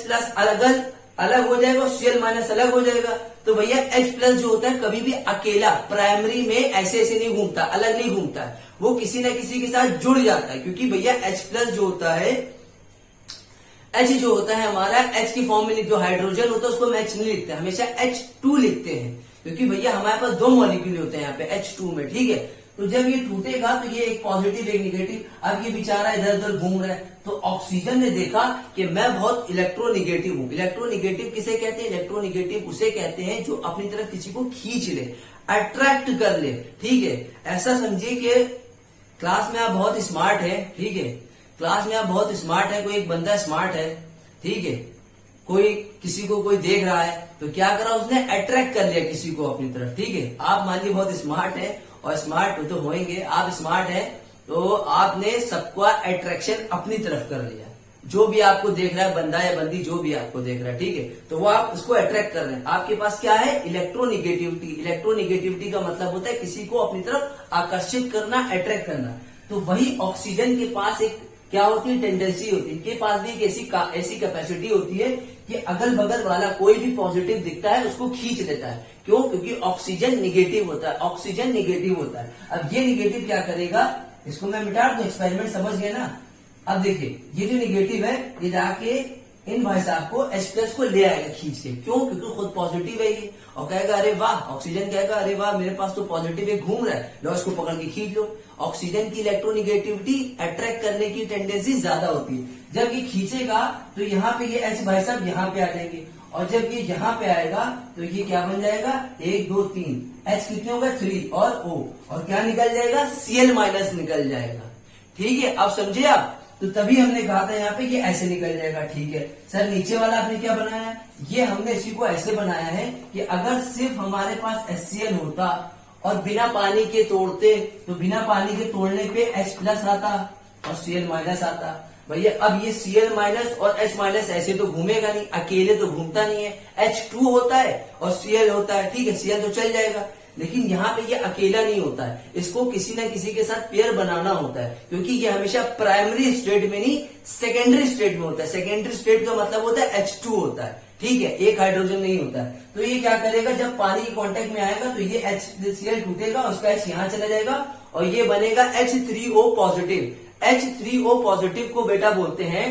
अलग हो जाएगा और Cl- अलग हो जाएगा। तो भैया H+ जो होता है कभी भी अकेला प्राइमरी में ऐसे नहीं घूमता, अलग नहीं घूमता है, वो किसी न किसी के साथ जुड़ जाता है। क्योंकि भैया H+ जो होता है, H जो होता है हमारा, H की फॉर्म में जो हाइड्रोजन होता है उसको हम H नहीं लिखते, हमेशा H2 लिखते हैं, क्योंकि भैया हमारे पास 2 मॉलिक्यूल होते हैं यहाँ पे H2 में, ठीक है। तो जब ये टूटेगा तो ये एक पॉजिटिव एक निगेटिव, अब ये बेचारा इधर उधर घूम रहा है, तो ऑक्सीजन ने देखा कि मैं बहुत इलेक्ट्रोनिगेटिव हूँ। इलेक्ट्रोनिगेटिव किसे कहते हैं, इलेक्ट्रोनिगेटिव उसे कहते हैं जो अपनी तरफ किसी को खींच ले, अट्रैक्ट कर ले, ठीक है। ऐसा समझिए कि क्लास में आप बहुत स्मार्ट है, ठीक है, क्लास में आप बहुत स्मार्ट है, कोई एक बंदा स्मार्ट है, ठीक है, कोई किसी को कोई देख रहा है, तो क्या करा उसने, अट्रैक्ट कर लिया किसी को अपनी तरफ, ठीक है। आप मान लीजिए बहुत स्मार्ट है, और स्मार्ट तो होंगे, आप स्मार्ट है तो आपने सबका अट्रैक्शन अपनी तरफ कर लिया, जो भी आपको देख रहा है, बंदा या बंदी जो भी आपको देख रहा है, ठीक है, तो वो आप उसको अट्रैक्ट कर रहे हैं। आपके पास क्या है? इलेक्ट्रोनिगेटिविटी। इलेक्ट्रोनिगेटिविटी का मतलब होता है किसी को अपनी तरफ आकर्षित करना, अट्रैक्ट करना। तो वही ऑक्सीजन के पास एक क्या होती है? टेंडेंसी होती है। इनके पास भी एक ऐसी कैपेसिटी होती है कि अगल बगल वाला कोई भी पॉजिटिव दिखता है उसको खींच लेता है। क्यों? क्योंकि ऑक्सीजन निगेटिव होता है, ऑक्सीजन निगेटिव होता है। अब ये निगेटिव क्या करेगा? इसको मैं मिटा दूं, एक्सपेरिमेंट समझ गए ना। अब देखिए, ये जो निगेटिव है ये जाके इन भाई साहब को H+ को ले आएगा खींच के। क्यों? क्योंकि खुद पॉजिटिव है ये, और कहेगा अरे वाह, ऑक्सीजन कहेगा अरे वाह मेरे पास तो पॉजिटिव है, घूम रहा है, लो इसको पकड़ के खींच लो। ऑक्सीजन की इलेक्ट्रोनिगेटिविटी अट्रैक्ट करने की टेंडेंसी ज्यादा होती है। जब ये खींचेगा तो यहाँ पे ये H भाई साहब यहाँ पे आ जाएंगे, और जब ये यहाँ पे आएगा तो ये क्या बन जाएगा? 1 2 3, H कितने होगा? 3 और O, और क्या निकल जाएगा? Cl- निकल जाएगा। ठीक है, अब समझे आप? तो तभी हमने कहा था यहाँ पे ये ऐसे निकल जाएगा। ठीक है सर, नीचे वाला आपने क्या बनाया? ये हमने इसी को ऐसे बनाया है कि अगर सिर्फ हमारे पास HCl होता और बिना पानी के तोड़ते, तो बिना पानी के तोड़ने पे H+ आता और Cl- आता। भैया अब ये Cl- और H- ऐसे तो घूमेगा नहीं, अकेले तो घूमता नहीं है। H2 होता है और Cl होता है, ठीक है, Cl तो चल जाएगा, लेकिन यहाँ पे ये अकेला नहीं होता है, इसको किसी न किसी के साथ पेयर बनाना होता है, क्योंकि ये हमेशा प्राइमरी स्टेट में नहीं सेकेंडरी स्टेट में होता है। सेकेंडरी स्टेट का मतलब होता है H2 होता है, ठीक है, एक हाइड्रोजन नहीं होता है। तो ये क्या करेगा? जब पानी के कांटेक्ट में आएगा तो ये HCl टूटेगा, उसका H यहाँ चला जाएगा और ये बनेगा H3O पॉजिटिव। H3O पॉजिटिव को बेटा बोलते हैं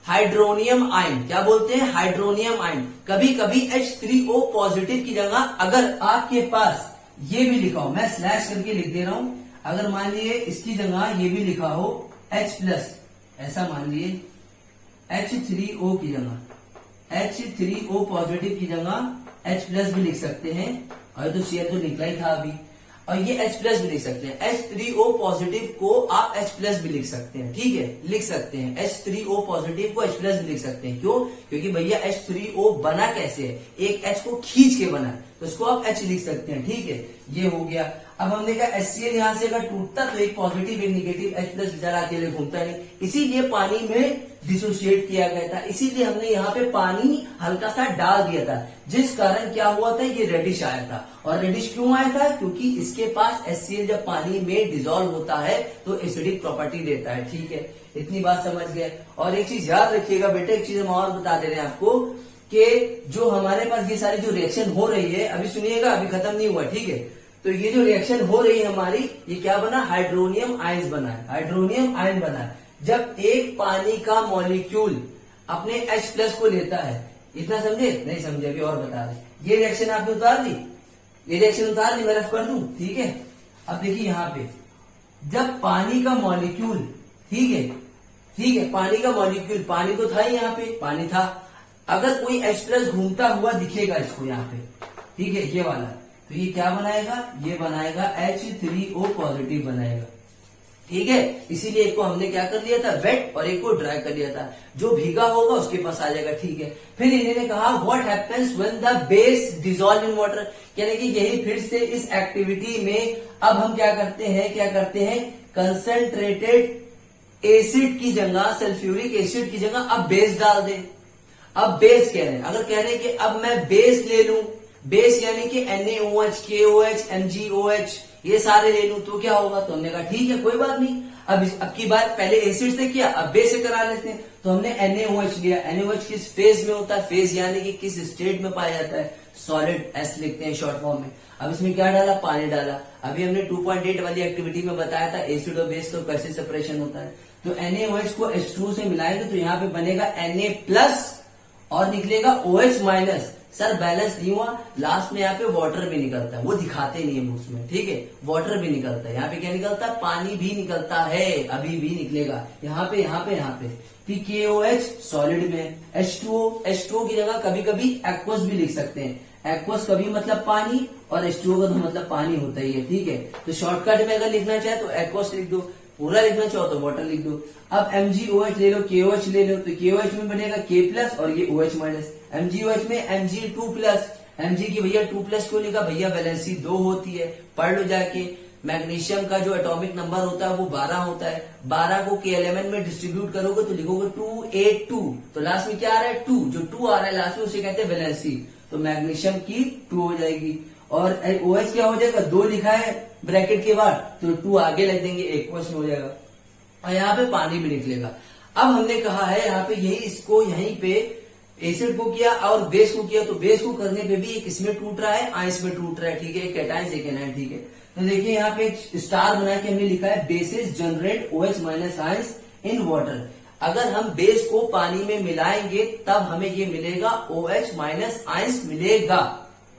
हाइड्रोनियम आयन। क्या बोलते हैं? Hydronium ion. कभी कभी H3O पॉजिटिव की जगह अगर आपके पास ये भी लिखा हो, मैं स्लैश करके लिख दे रहा हूं, अगर मान लिए इसकी जगह ये भी लिखा हो H+, ऐसा मान लिए H3O की जगह, H3O पॉजिटिव की जगह H+ भी लिख सकते हैं, और तो Cl तो निकला ही था अभी, और ये H+ भी लिख सकते हैं। H3O पॉजिटिव को आप H+ भी लिख सकते हैं, ठीक है, लिख सकते हैं। H3O पॉजिटिव को H+ भी लिख सकते हैं। क्यों? क्योंकि भैया H3O बना कैसे है? एक H को खींच के बना, तो इसको आप H लिख सकते हैं, ठीक है, ये हो गया। अब हमने कहा HCl यहां से अगर टूटता तो एक पॉजिटिव एक निगेटिव, H+ बेचारा अकेले घूमता नहीं, इसीलिए पानी में डिसोशिएट किया गया था, इसीलिए हमने यहाँ पे पानी हल्का सा डाल दिया था, जिस कारण क्या हुआ था? ये रेडिश आया था। और रेडिश क्यों आया था? क्योंकि इसके पास HCl जब पानी में डिजोल्व होता है तो एसिडिक प्रॉपर्टी देता है, ठीक है, इतनी बात समझ गए। और एक चीज याद रखिएगा बेटे, एक चीज हम और बता दे रहे हैं आपको कि जो हमारे पास ये सारी जो रिएक्शन हो रही है, अभी सुनिएगा, अभी खत्म नहीं हुआ, ठीक है, तो ये जो रिएक्शन हो रही है हमारी, ये क्या बना? हाइड्रोनियम आयंस बना है, हाइड्रोनियम आयन बना है। जब एक पानी का मॉलिक्यूल अपने H+ को लेता है, इतना समझे? नहीं समझे? अभी और बता रहे। ये रिएक्शन आपने उतार दी, ये रिएक्शन उतार दी, मैं रफ कर दूं, ठीक है। अब देखिए यहाँ पे जब पानी का मॉलिक्यूल, ठीक है, ठीक है, पानी का मॉलिक्यूल, पानी तो था ही यहाँ पे, पानी था, अगर कोई H+ घूमता हुआ दिखेगा इसको यहाँ पे, ठीक है, ये वाला, तो ये क्या बनाएगा? ये बनाएगा H3O पॉजिटिव बनाएगा, ठीक है। इसीलिए एक को हमने क्या कर दिया था? वेट, और एक को ड्राई कर दिया था। जो भीगा होगा उसके पास आ जाएगा, ठीक है। फिर इन्होंने कहा what happens when the base dissolve in water, यानी कि यही फिर से इस एक्टिविटी में अब हम क्या करते हैं, कंसंट्रेटेड एसिड की जगह, सल्फ्यूरिक एसिड की जगह अब बेस डाल दे। अब बेस कह रहे हैं, अगर कह रहे हैं कि अब मैं बेस ले लूं, बेस यानी कि NaOH, KOH, MgOH, ये सारे ले लूं तो क्या होगा? तो हमने कहा ठीक है, कोई बात नहीं, अब की बात पहले एसिड से किया, अब बेस से करा लेते हैं। तो हमने NaOH लिया। NaOH किस फेज में होता है? फेज यानी कि किस स्टेट में पाया जाता है? सॉलिड, S लिखते हैं शॉर्ट फॉर्म में। अब इसमें क्या डाला? पानी डाला। अभी हमने 2.8 वाली एक्टिविटी में बताया था एसिड और बेस का कैसे सेपरेशन होता है। तो NaOH को H2 से मिलाएंगे तो यहाँ पे बनेगा Na+ और निकलेगा OH-। सर बैलेंस नहीं हुआ, लास्ट में यहाँ पे वाटर भी निकलता है, वो दिखाते नहीं है बुक्स में, ठीक है, वाटर भी निकलता है। यहाँ पे क्या निकलता है? पानी भी निकलता है, अभी भी निकलेगा, यहाँ पे KOH सॉलिड में, H2O की जगह कभी कभी एक्वस भी लिख सकते हैं। एक्वस कभी मतलब पानी, और H2O का तो मतलब पानी होता ही है, ठीक है। तो शॉर्टकट में अगर लिखना चाहे तो एक्वस लिख दो, पूरा लिखना चाहो तो वाटर लिख दो। अब MgOH ले लो, KOH ले लो, तो KOH में बनेगा K+ और ये OH-। MgOH में Mg2+, Mg की भैया 2+ क्यों लिखा? भैया वैलेंसी 2 होती है, पढ़ लो जाके। मैग्नीशियम का जो एटॉमिक नंबर होता है वो 12 होता है। 12 को के एलिमेंट में डिस्ट्रीब्यूट करोगे तो लिखोगे 282, तो लास्ट में क्या आ रहा है 2, जो 2 आ रहा है लास्ट में उसे कहते हैं वैलेंसी, तो मैग्नीशियम की 2 हो जाएगी। और OH क्या हो जाएगा, 2 लिखा है ब्रैकेट के बाद तो 2 आगे लग देंगे, एक क्वेश्चन हो जाएगा। और यहाँ पे पानी भी निकलेगा। अब हमने कहा है यहाँ पे यही इसको यहीं पे एसिड को किया और बेस को किया, तो बेस को करने पे भी एक इसमें टूट रहा है, आइंस में टूट रहा है, ठीक है, एक कैटायन एक एनायन, ठीक है। तो देखिए यहाँ पे एक स्टार बना के हमने लिखा है basis generate OH minus ions in water. अगर हम बेस को पानी में मिलाएंगे तब हमें ये मिलेगा OH माइनस आइंस मिलेगा।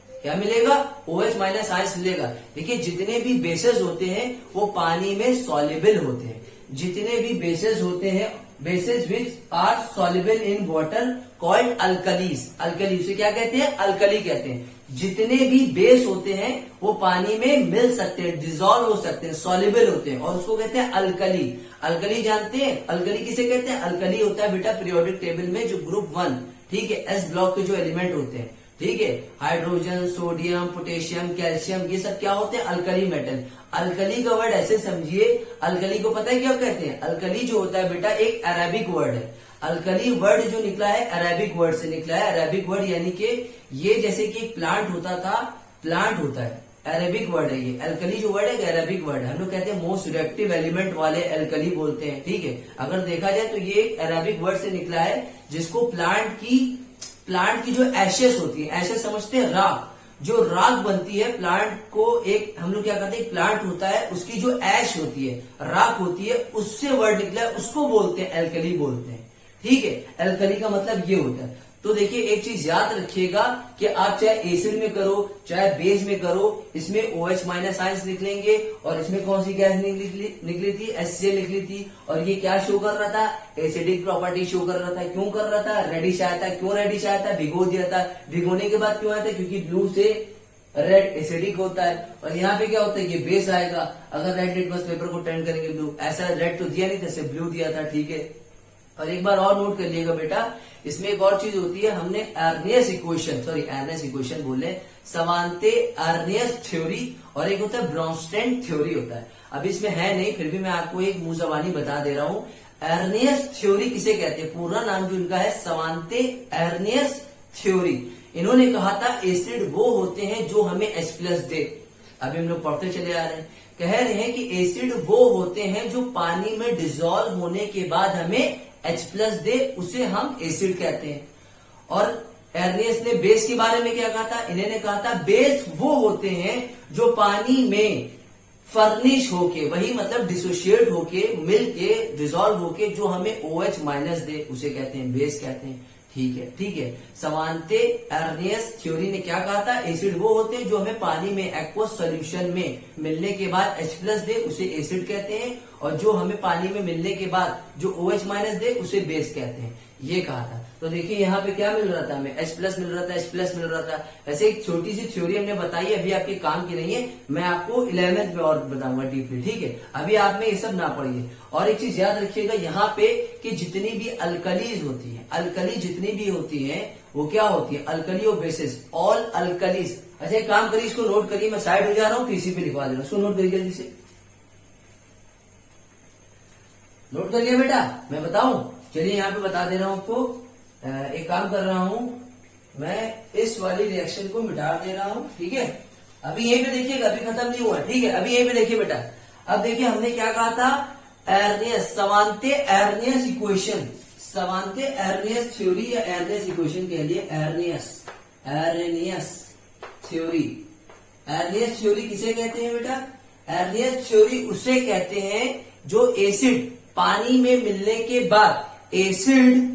क्या मिलेगा, OH माइनस आइंस मिलेगा। देखिए जितने भी बेसेस होते हैं वो पानी में सॉल्युबल होते हैं, जितने भी बेसेस होते हैं, bases which are soluble in water called alkalis. Alkali उसे क्या कहते हैं, अल्कली कहते हैं। जितने भी बेस होते हैं वो पानी में मिल सकते हैं, डिजोल्व हो सकते हैं, सॉल्युबल होते हैं, और उसको कहते हैं अल्कली। अल्कली जानते हैं, अल्कली किसे कहते हैं, अल्कली होता है बेटा पीरियोडिक टेबल में जो ग्रुप 1, ठीक है, S ब्लॉक के जो एलिमेंट होते हैं, ठीक है, हाइड्रोजन, सोडियम, पोटेशियम, कैल्शियम, ये सब क्या होते हैं, अल्कली मेटल। अल्कली का वर्ड ऐसे समझिए, अल्कली को पता है क्या कहते हैं, अल्कली जो होता है बेटा एक अरेबिक वर्ड है। अल्कली वर्ड जो निकला है अरेबिक वर्ड से निकला है। अरेबिक वर्ड यानी कि ये जैसे कि एक प्लांट होता था, प्लांट होता है, अरेबिक वर्ड है ये। अल्कली जो वर्ड है अरेबिक वर्ड है, हम लोग कहते हैं मोस्ट रिएक्टिव एलिमेंट वाले अल्कली बोलते हैं, ठीक है। अगर देखा जाए तो ये एक अरेबिक वर्ड से निकला है जिसको प्लांट की जो एशेस होती है, एशेस समझते हैं, राख, जो राख बनती है प्लांट को, एक हम लोग क्या करते हैं, एक प्लांट होता है उसकी जो ऐश होती है, राख होती है, उससे वर्ड निकला है, उसको बोलते हैं अल्कली बोलते हैं, ठीक है। अल्कली का मतलब ये होता है। तो देखिए एक चीज याद रखिएगा कि आप चाहे एसिड में करो चाहे बेस में करो, इसमें OH माइनस आइंस निकलेंगे, और इसमें कौन सी गैस निकली थी, HCl निकली थी, और ये क्या शो कर रहा था, एसिडिक प्रॉपर्टी शो कर रहा था। क्यों कर रहा था, रेडिश आया था। क्यों रेडिश आया था, भिगो दिया था। भिगोने के बाद क्यों आया था, क्योंकि ब्लू से रेड एसिडिक होता है, और यहाँ पे क्या होता है, ये बेस आएगा। अगर रेड लिटमस पेपर को टर्न करेंगे ब्लू, ऐसा रेड तो दिया नहीं था, सिर्फ ब्लू दिया था, ठीक है। और एक बार और नोट कर लिएगा बेटा, इसमें एक और चीज होती है, हमने अर्नियस इक्वेशन बोले, समानते अर्नियस थ्योरी, और एक होता है ब्रॉन्स्टेन थ्योरी होता है। अब इसमें है नहीं, फिर भी मैं आपको एक मुंह जबानी बता दे रहा हूं। अर्नियस थ्योरी किसे कहते हैं, पूरा नाम जो इनका है समानते अर्नियस थ्योरी। इन्होंने कहा था एसिड वो होते हैं जो हमें H+ दे। अभी हम लोग पढ़ते चले आ रहे हैं, कह रहे हैं कि एसिड वो होते हैं जो पानी में डिसॉल्व होने के बाद हमें H+ दे, उसे हम एसिड कहते हैं। और अर्नियस ने बेस के बारे में क्या कहा था, इन्होंने कहा था बेस वो होते हैं जो पानी में फर्निश होके, वही मतलब डिसोशिएट होके, मिल के, डिसॉल्व होके जो हमें OH माइनस दे, उसे कहते हैं बेस कहते हैं, ठीक है, ठीक है। समानते अर्नियस थ्योरी ने क्या कहा था, एसिड वो होते हैं जो हमें पानी में एक्वस सॉल्यूशन में मिलने के बाद H+ दे, उसे एसिड कहते हैं, और जो हमें पानी में मिलने के बाद जो OH माइनस दे उसे बेस कहते हैं, ये कहा था। तो देखिए यहाँ पे क्या मिल रहा था हमें, H+ मिल रहा था, H+ मिल रहा था। वैसे एक छोटी सी थ्योरी हमने बताई, अभी आपके काम की नहीं है, मैं आपको 11th में और बताऊंगा डीपली, ठीक है। अभी आप में ये सब ना पढ़िए। और एक चीज याद रखिएगा यहाँ पे कि जितनी भी अल्कलीज होती है, अल्कली जितनी भी होती है वो क्या होती है, अल्कली और बेसिस, ऑल अल्कलीज। अच्छा एक काम करिए, इसको नोट करिए, मैं साइड हो जा रहा हूँ, पीसी पे लिखवा दे रहा हूँ, इसको नोट करिए जल्दी से। नोट कर लिया बेटा, मैं बताऊं, चलिए यहाँ पे बता दे रहा हूं आपको। एक काम कर रहा हूं, मैं इस वाली रिएक्शन को मिटा दे रहा हूं, ठीक है। अभी यहीं पे देखिएगा, अभी खत्म नहीं हुआ, ठीक है। अभी यहीं पे देखिए बेटा, अब देखिए हमने क्या कहा था, अर्नियस, समानते अर्नियस इक्वेशन, समानते अर्नियस थ्योरी या अर्नियस इक्वेशन कह लिए, अर्नियस थ्योरी। अर्नियस थ्योरी किसे कहते हैं बेटा, अर्नियस थ्योरी उसे कहते हैं जो एसिड पानी में मिलने के बाद, एसिड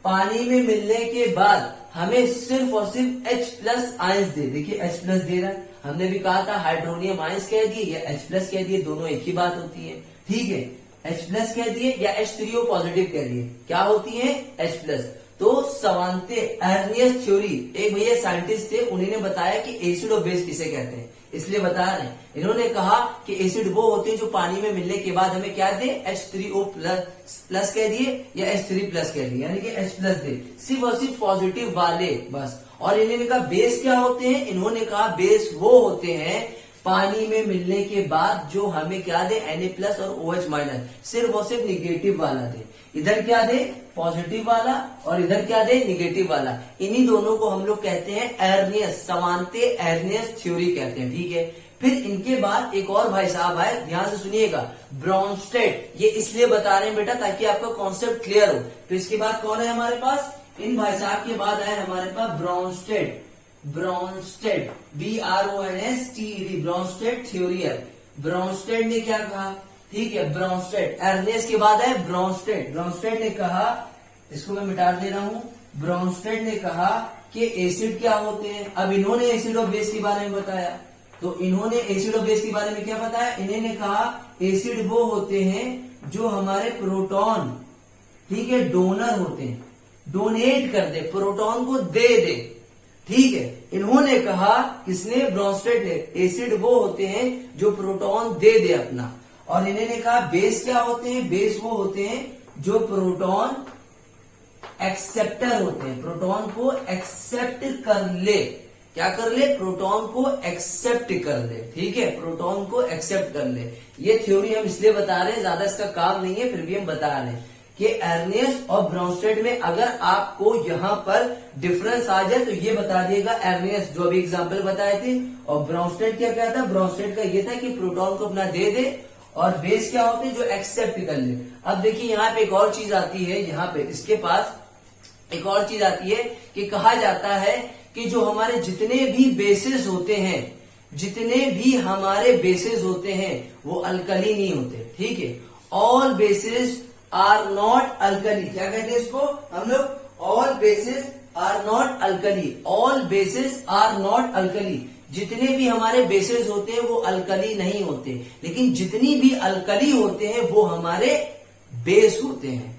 पानी में मिलने के बाद हमें सिर्फ और सिर्फ H+ आयंस दे। देखिए H+ दे रहा है, हमने भी कहा था हाइड्रोनियम आयंस कह दिए या H+ कह दिए, दोनों एक ही बात होती है, ठीक है। H+ कह दिए या H3O पॉजिटिव कह दिए, क्या होती है, H+। तो समानते अर्नियस थ्योरी, एक भैया साइंटिस्ट थे, उन्होंने बताया कि एसिड और बेस किसे कहते हैं, इसलिए बता रहे हैं। इन्होंने कहा कि एसिड वो होते हैं जो पानी में मिलने के बाद हमें क्या दे, H3O प्लस कह दिए या H3+ कह दिए, यानी कि H+ दे, सिर्फ और सिर्फ पॉजिटिव वाले, बस। और इन्होंने कहा बेस क्या होते हैं, इन्होंने कहा बेस वो होते हैं पानी में मिलने के बाद जो हमें क्या दे, Na+ और OH माइनस, सिर्फ और सिर्फ निगेटिव वाला दे। इधर क्या दे, पॉजिटिव वाला, और इधर क्या दे, निगेटिव वाला। इन्हीं दोनों को हम लोग कहते हैं एर्नियस, समानते एर्नियस थ्योरी कहते हैं। ठीक है, फिर इनके बाद एक और भाई साहब है, ध्यान से सुनिएगा, ब्राउनस्टेड। ये इसलिए बता रहे हैं बेटा ताकि आपका कॉन्सेप्ट क्लियर हो। तो इसके बाद कौन है हमारे पास, इन भाई साहब के बाद आए हमारे पास ब्राउनस्टेड, ब्राउनस्टेड BRONSTED, ब्राउनस्टेड थ्योरी है। ब्राउनस्टेड ने क्या कहा, ठीक है, ब्राउनस्टेड, एर्नेस के बाद है ब्राउनस्टेड। ब्राउनस्टेड ने कहा, इसको मैं मिटा दे रहा हूं, ब्राउनस्टेड ने कहा कि एसिड क्या होते हैं। अब इन्होंने एसिड और बेस के बारे में बताया, तो इन्होंने एसिड और बेस के बारे में क्या बताया, इन्होंने कहा एसिड वो होते हैं जो हमारे प्रोटॉन, ठीक है, डोनर होते हैं, डोनेट कर दे, प्रोटॉन को दे दे। ठीक है, इन्होंने कहा, किसने, ब्राउनस्टेड ने, एसिड वो होते हैं जो प्रोटॉन दे दे अपना। और इन्होंने कहा बेस क्या होते हैं, बेस वो होते हैं जो प्रोटॉन एक्सेप्टर होते हैं, प्रोटॉन को एक्सेप्ट कर ले। क्या कर ले, प्रोटॉन को एक्सेप्ट कर ले। ठीक है, प्रोटॉन को एक्सेप्ट कर ले। ये थ्योरी हम इसलिए बता रहे हैं, ज्यादा इसका काम नहीं है, फिर भी हम बता रहे हैं कि एर्नियस और ब्राउनस्टेड में अगर आपको यहां पर डिफरेंस आ जाए तो ये बता दिएगा एर्नियस जो अभी एग्जांपल बताए थे, और ब्राउनस्टेड क्या क्या था, ब्राउनस्टेड का ये था कि प्रोटॉन को अपना दे दे, और बेस क्या होते हैं जो एक्सेप्ट कर ले। अब देखिए यहाँ पे एक और चीज आती है, यहाँ पे इसके पास एक और चीज आती है कि कहा जाता है कि जो हमारे जितने भी बेसिस होते हैं, जितने भी हमारे बेसिस होते हैं वो अल्कली नहीं होते। ठीक है, all bases are not alkali. क्या कहते हैं इसको हम लोग, all bases are not alkali, all bases are not alkali. जितने भी हमारे बेसिस होते हैं वो अल्कली नहीं होते, लेकिन जितनी भी अल्कली होते हैं वो हमारे बेस होते हैं।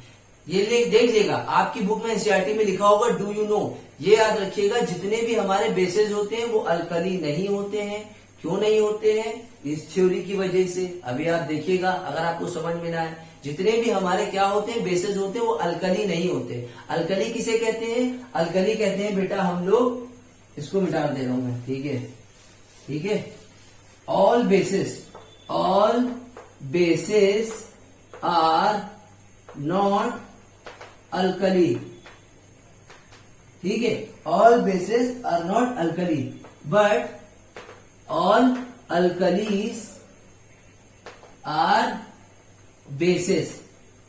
ये देख लीजिएगा, आपकी बुक में एनसीईआरटी में लिखा होगा डू यू नो, ये याद रखिएगा, जितने भी हमारे बेसिस होते हैं वो अल्कली नहीं होते हैं। क्यों नहीं होते हैं, इस थ्योरी की वजह से। अभी आप देखिएगा, अगर आपको समझ में ना आए, जितने भी हमारे क्या होते हैं, बेसिस होते हैं वो अल्कली नहीं होते। अल्कली किसे कहते हैं, अल्कली कहते हैं बेटा हम लोग, इसको मिटा दे रहा हूं मैं, ठीक है, ठीक है, all bases are not alkali. ठीक है, all bases are not alkali but all alkalis are bases.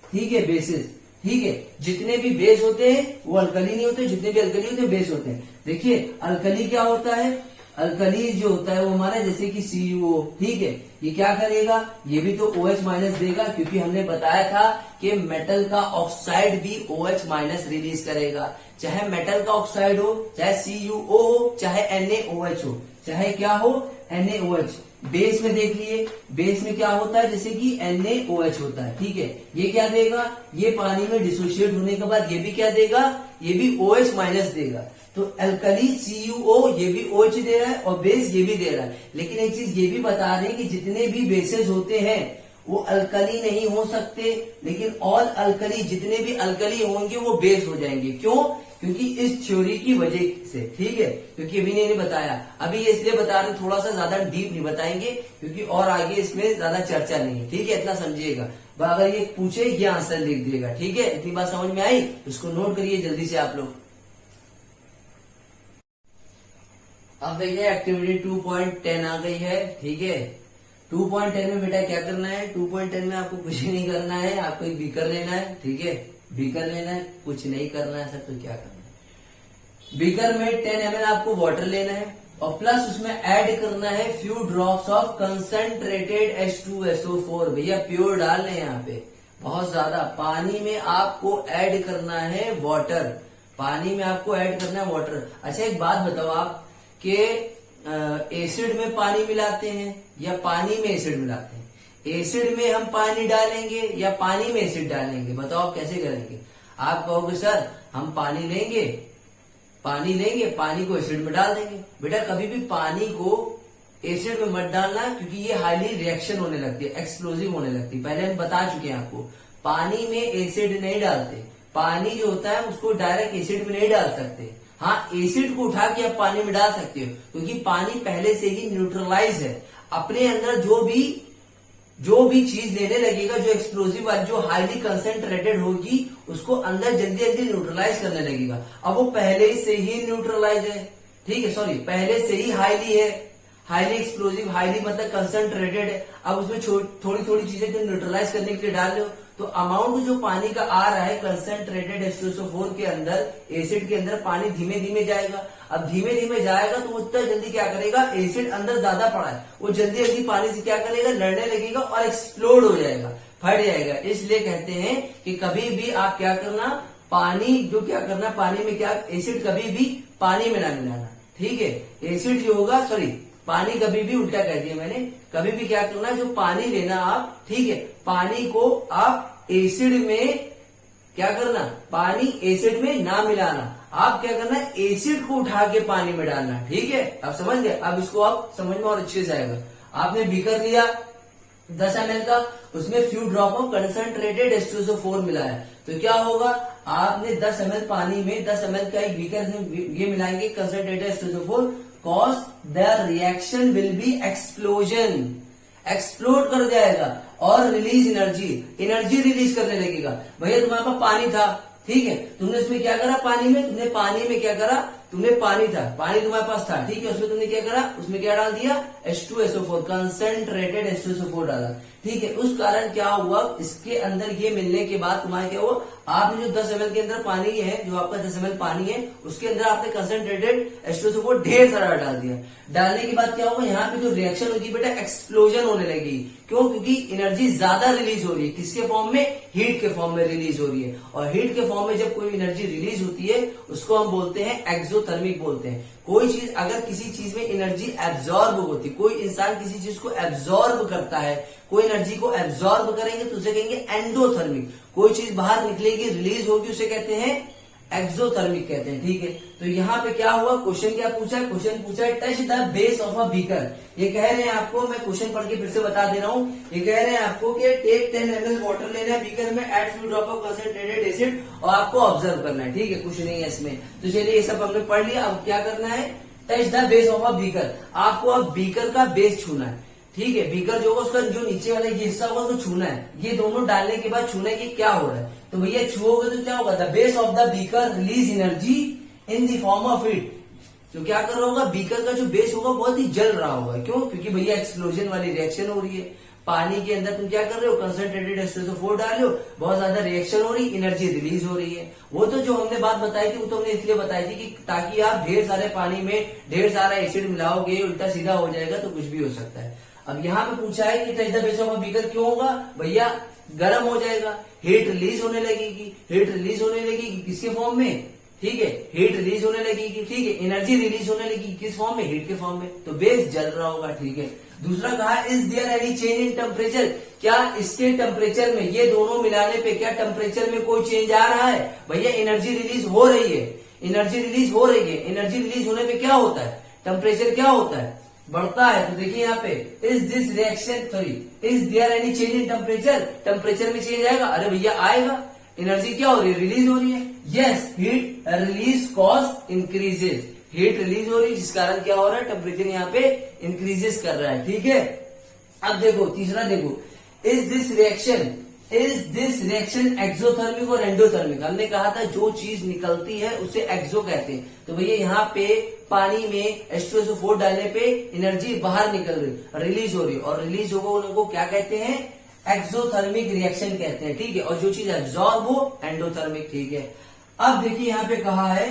ठीक है, बेसिस, ठीक है, जितने भी बेस होते हैं वो अल्कली नहीं होते, जितने भी अल्कली होते हैं बेस होते हैं। देखिए अल्कली क्या होता है, अल्कली जो होता है वो हमारा जैसे कि CuO, ठीक है, ये क्या करेगा, ये भी तो OH माइनस देगा, क्योंकि हमने बताया था कि मेटल का ऑक्साइड भी OH माइनस रिलीज करेगा। चाहे मेटल का ऑक्साइड हो, चाहे CuO हो, चाहे NaOH हो, चाहे क्या हो, NaOH। बेस में देख लिए, बेस में क्या होता है, जैसे कि NaOH होता है। ठीक है, ये क्या देगा, ये पानी में डिसोशिएट होने के बाद ये भी क्या देगा, ये भी OH माइनस देगा। तो अल्कली CuO ये भी OH दे रहा है और बेस ये भी दे रहा है। लेकिन एक चीज ये भी बता रहे हैं कि जितने भी बेसेस होते हैं वो अल्कली नहीं हो सकते, लेकिन ऑल अल्कली, जितने भी अल्कली होंगे वो बेस हो जाएंगे। क्यों, क्योंकि इस थ्योरी की वजह से। ठीक है, क्योंकि अभी ने बताया, अभी ये इसलिए बता रहे, थोड़ा सा ज्यादा डीप नहीं बताएंगे क्योंकि और आगे इसमें ज्यादा चर्चा नहीं है। ठीक है, इतना समझिएगा। अगर ये पूछे ये आंसर लिख दिएगा। ठीक है, इतनी बात समझ में आई, इसको नोट करिए जल्दी से आप लोग। अब देखिए एक्टिविटी 2.10 आ गई है। ठीक है, 2.10 में बेटा क्या करना है, 2.10 में आपको कुछ नहीं करना है, आपको एक बीकर लेना है। ठीक है, बीकर लेना है, कुछ नहीं करना है सर, तो क्या करना है, बीकर में 10 ml आपको वाटर लेना है और प्लस उसमें ऐड करना है few drops of concentrated H2SO4। भैया प्योर डाल रहे हैं यहाँ पे, बहुत ज्यादा। पानी में आपको ऐड करना है वाटर, पानी में आपको ऐड करना है वाटर। अच्छा एक बात बताओ आप कि एसिड में पानी मिलाते हैं या पानी में एसिड मिलाते हैं? एसिड में हम पानी डालेंगे या पानी में एसिड डालेंगे? बताओ आप कैसे करेंगे? आप कहोगे सर हम पानी लेंगे, पानी को एसिड में डाल देंगे। बेटा कभी भी पानी को एसिड में मत डालना, क्योंकि ये हाईली रिएक्शन होने लगती है, एक्सप्लोजिव होने लगती है। पहले हम बता चुके हैं आपको, पानी में एसिड नहीं डालते। पानी जो होता है उसको डायरेक्ट एसिड में नहीं डाल सकते। हाँ, एसिड को उठा के आप पानी में डाल सकते हो, क्योंकि पानी पहले से ही न्यूट्रलाइज है। अपने अंदर जो भी चीज लेने लगेगा, जो एक्सप्लोजिव वाली, जो हाईली कंसेंट्रेटेड होगी, उसको अंदर जल्दी जल्दी न्यूट्रलाइज करने लगेगा। अब वो पहले से ही न्यूट्रलाइज है, ठीक है, सॉरी, पहले से ही हाईली है, हाईली एक्सप्लोजिव, हाईली मतलब कंसेंट्रेटेड है। अब उसमें थोड़ी थोड़ी चीजें जो न्यूट्रलाइज करने के लिए डाल लो, तो अमाउंट जो पानी का आ रहा है कंसेंट्रेटेड H2SO4 के अंदर, एसिड के अंदर, पानी धीमे धीमे जाएगा। अब धीमे धीमे जाएगा तो उतना जल्दी क्या करेगा, एसिड अंदर ज्यादा पड़ा है, वो जल्दी जल्दी पानी से क्या करेगा, लड़ने लगेगा और एक्सप्लोड हो जाएगा, फट जाएगा। इसलिए कहते हैं कि कभी भी आप क्या करना, पानी जो क्या करना, पानी में क्या, एसिड कभी भी पानी में ना मिलाना, ठीक है। एसिड जो होगा, सॉरी, पानी कभी भी, उल्टा कह दिया मैंने, कभी भी क्या करना, जो पानी लेना आप, ठीक है, पानी को आप एसिड में क्या करना, पानी एसिड में ना मिलाना, आप क्या करना, एसिड को उठा के पानी में डालना, ठीक है। अब समझ गए, अब इसको आप समझ में और अच्छे से आएगा। आपने बीकर लिया 10 ml का, उसमें few drop of concentrated H2SO4 मिलाया, तो क्या होगा, आपने 10 ml पानी में 10 ml का एक बीकर में ये मिलाएंगे concentrated H2SO4, cause the reaction will be explosion, explode कर जाएगा और रिलीज एनर्जी रिलीज करने लगेगा। भैया तुम्हारे पास पानी था, ठीक है, तुमने उसमें क्या करा, पानी में क्या करा, तुमने पानी था, पानी तुम्हारे पास था, ठीक है, उसमें तुमने क्या करा, उसमें क्या डाल दिया, H2SO4, कंसेंट्रेटेड H2SO4 डाला, ठीक है। उस कारण क्या हुआ, इसके अंदर ये मिलने के बाद तुम्हारा क्या हुआ, आपने जो 10 ml के अंदर पानी है, जो आपका 10 ml पानी है, उसके अंदर आपने कंसेंट्रेटेड H2SO4 ढेर सारा डाल दिया। डालने के बाद क्या होगा, यहाँ पे जो रिएक्शन होगी बेटा, एक्सप्लोजन होने लगेगी। क्यों, क्योंकि एनर्जी ज्यादा रिलीज हो रही है, किसके फॉर्म में, हीट के फॉर्म में रिलीज हो रही है। और हीट के फॉर्म में जब कोई एनर्जी रिलीज होती है, उसको हम बोलते हैं एक्सोथर्मिक बोलते हैं। कोई चीज, अगर किसी चीज में एनर्जी एब्जॉर्ब होती, कोई इंसान किसी चीज को एब्जॉर्ब करता है, कोई एनर्जी को एब्जॉर्ब करेंगे तो उसे कहेंगे एंडोथर्मिक। कोई चीज बाहर निकलेगी, रिलीज होगी, उसे कहते हैं एक्सोथर्मिक कहते हैं, ठीक है। तो यहाँ पे क्या हुआ, क्वेश्चन क्या पूछा है, क्वेश्चन पूछा है touch the base of a beaker. ये कह रहे हैं आपको, मैं क्वेश्चन पढ़ के फिर से बता दे रहा हूँ, ये कह रहे हैं आपको कि टेक 10 ml वाटर लेना है बीकर में, add few drop of concentrated acid, और आपको ऑब्जर्व करना है, ठीक है, कुछ नहीं है इसमें। तो चलिए ये सब हमने पढ़ लिया, अब क्या करना है, touch the base of a beaker, आपको अब बीकर का बेस छूना है, ठीक है। बीकर जो होगा, उसका जो नीचे वाला ये हिस्सा होगा उसको छूना है, ये दोनों डालने के बाद छूना है कि क्या हो रहा है। तो भैया छुओगे तो क्या होगा, the base of the beaker release energy in the form of heat. तो क्या कर रहा होगा, बीकर का जो बेस होगा बहुत ही जल रहा होगा, क्यों, क्योंकि भैया एक्सप्लोजन वाली रिएक्शन हो रही है। पानी के अंदर तुम क्या कर रहे हो, कंसंट्रेटेड H2SO4 डाल रहे हो, बहुत ज्यादा रिएक्शन हो रही, एनर्जी रिलीज हो रही है। वो तो जो हमने बात बताई थी, वो तो हमने इसलिए बताई थी कि ताकि आप ढेर सारे पानी में ढेर सारा एसिड मिलाओगे, उल्टा सीधा हो जाएगा तो कुछ भी हो सकता है। अब यहाँ पे पूछा है कि touch the base of a beaker क्यों होगा, भैया गर्म हो जाएगा, हीट रिलीज होने लगेगी, हीट रिलीज होने लगेगी किसके फॉर्म में, ठीक है, हीट रिलीज होने लगेगी, ठीक है, एनर्जी रिलीज होने लगेगी किस फॉर्म में, हीट के फॉर्म में, तो बेस जल रहा होगा, ठीक है। दूसरा कहा, is there any change in temperature, क्या इसके टेम्परेचर में, ये दोनों मिलाने पे क्या टेम्परेचर में कोई चेंज आ रहा है, भैया एनर्जी रिलीज हो रही है, एनर्जी रिलीज हो रही है। एनर्जी रिलीज होने पे क्या होता है, टेम्परेचर क्या होता है, बढ़ता है। तो देखिए यहाँ पे, is this reaction, sorry, is there any change in temperature, temperature में चेंज आएगा, अरे भैया आएगा, एनर्जी क्या हो रही है, रिलीज हो रही है, yes, heat release cause increases, heat release हो रही है जिस कारण क्या हो रहा है, टेम्परेचर यहाँ पे इंक्रीजेस कर रहा है, ठीक है। अब देखो तीसरा, देखो, इज दिस रिएक्शन एक्सोथर्मिक और एंडोथर्मिक। हमने कहा था जो चीज निकलती है उसे एक्सो कहते हैं। तो भैया यहाँ पे पानी में H2SO4 डालने पे एनर्जी बाहर निकल रही, रिलीज हो रही, और रिलीज होगा उनको क्या कहते हैं, एक्सोथर्मिक रिएक्शन कहते हैं, ठीक है। और जो चीज एब्जॉर्ब हो, एंडोथर्मिक, ठीक है। अब देखिए यहाँ पे कहा है,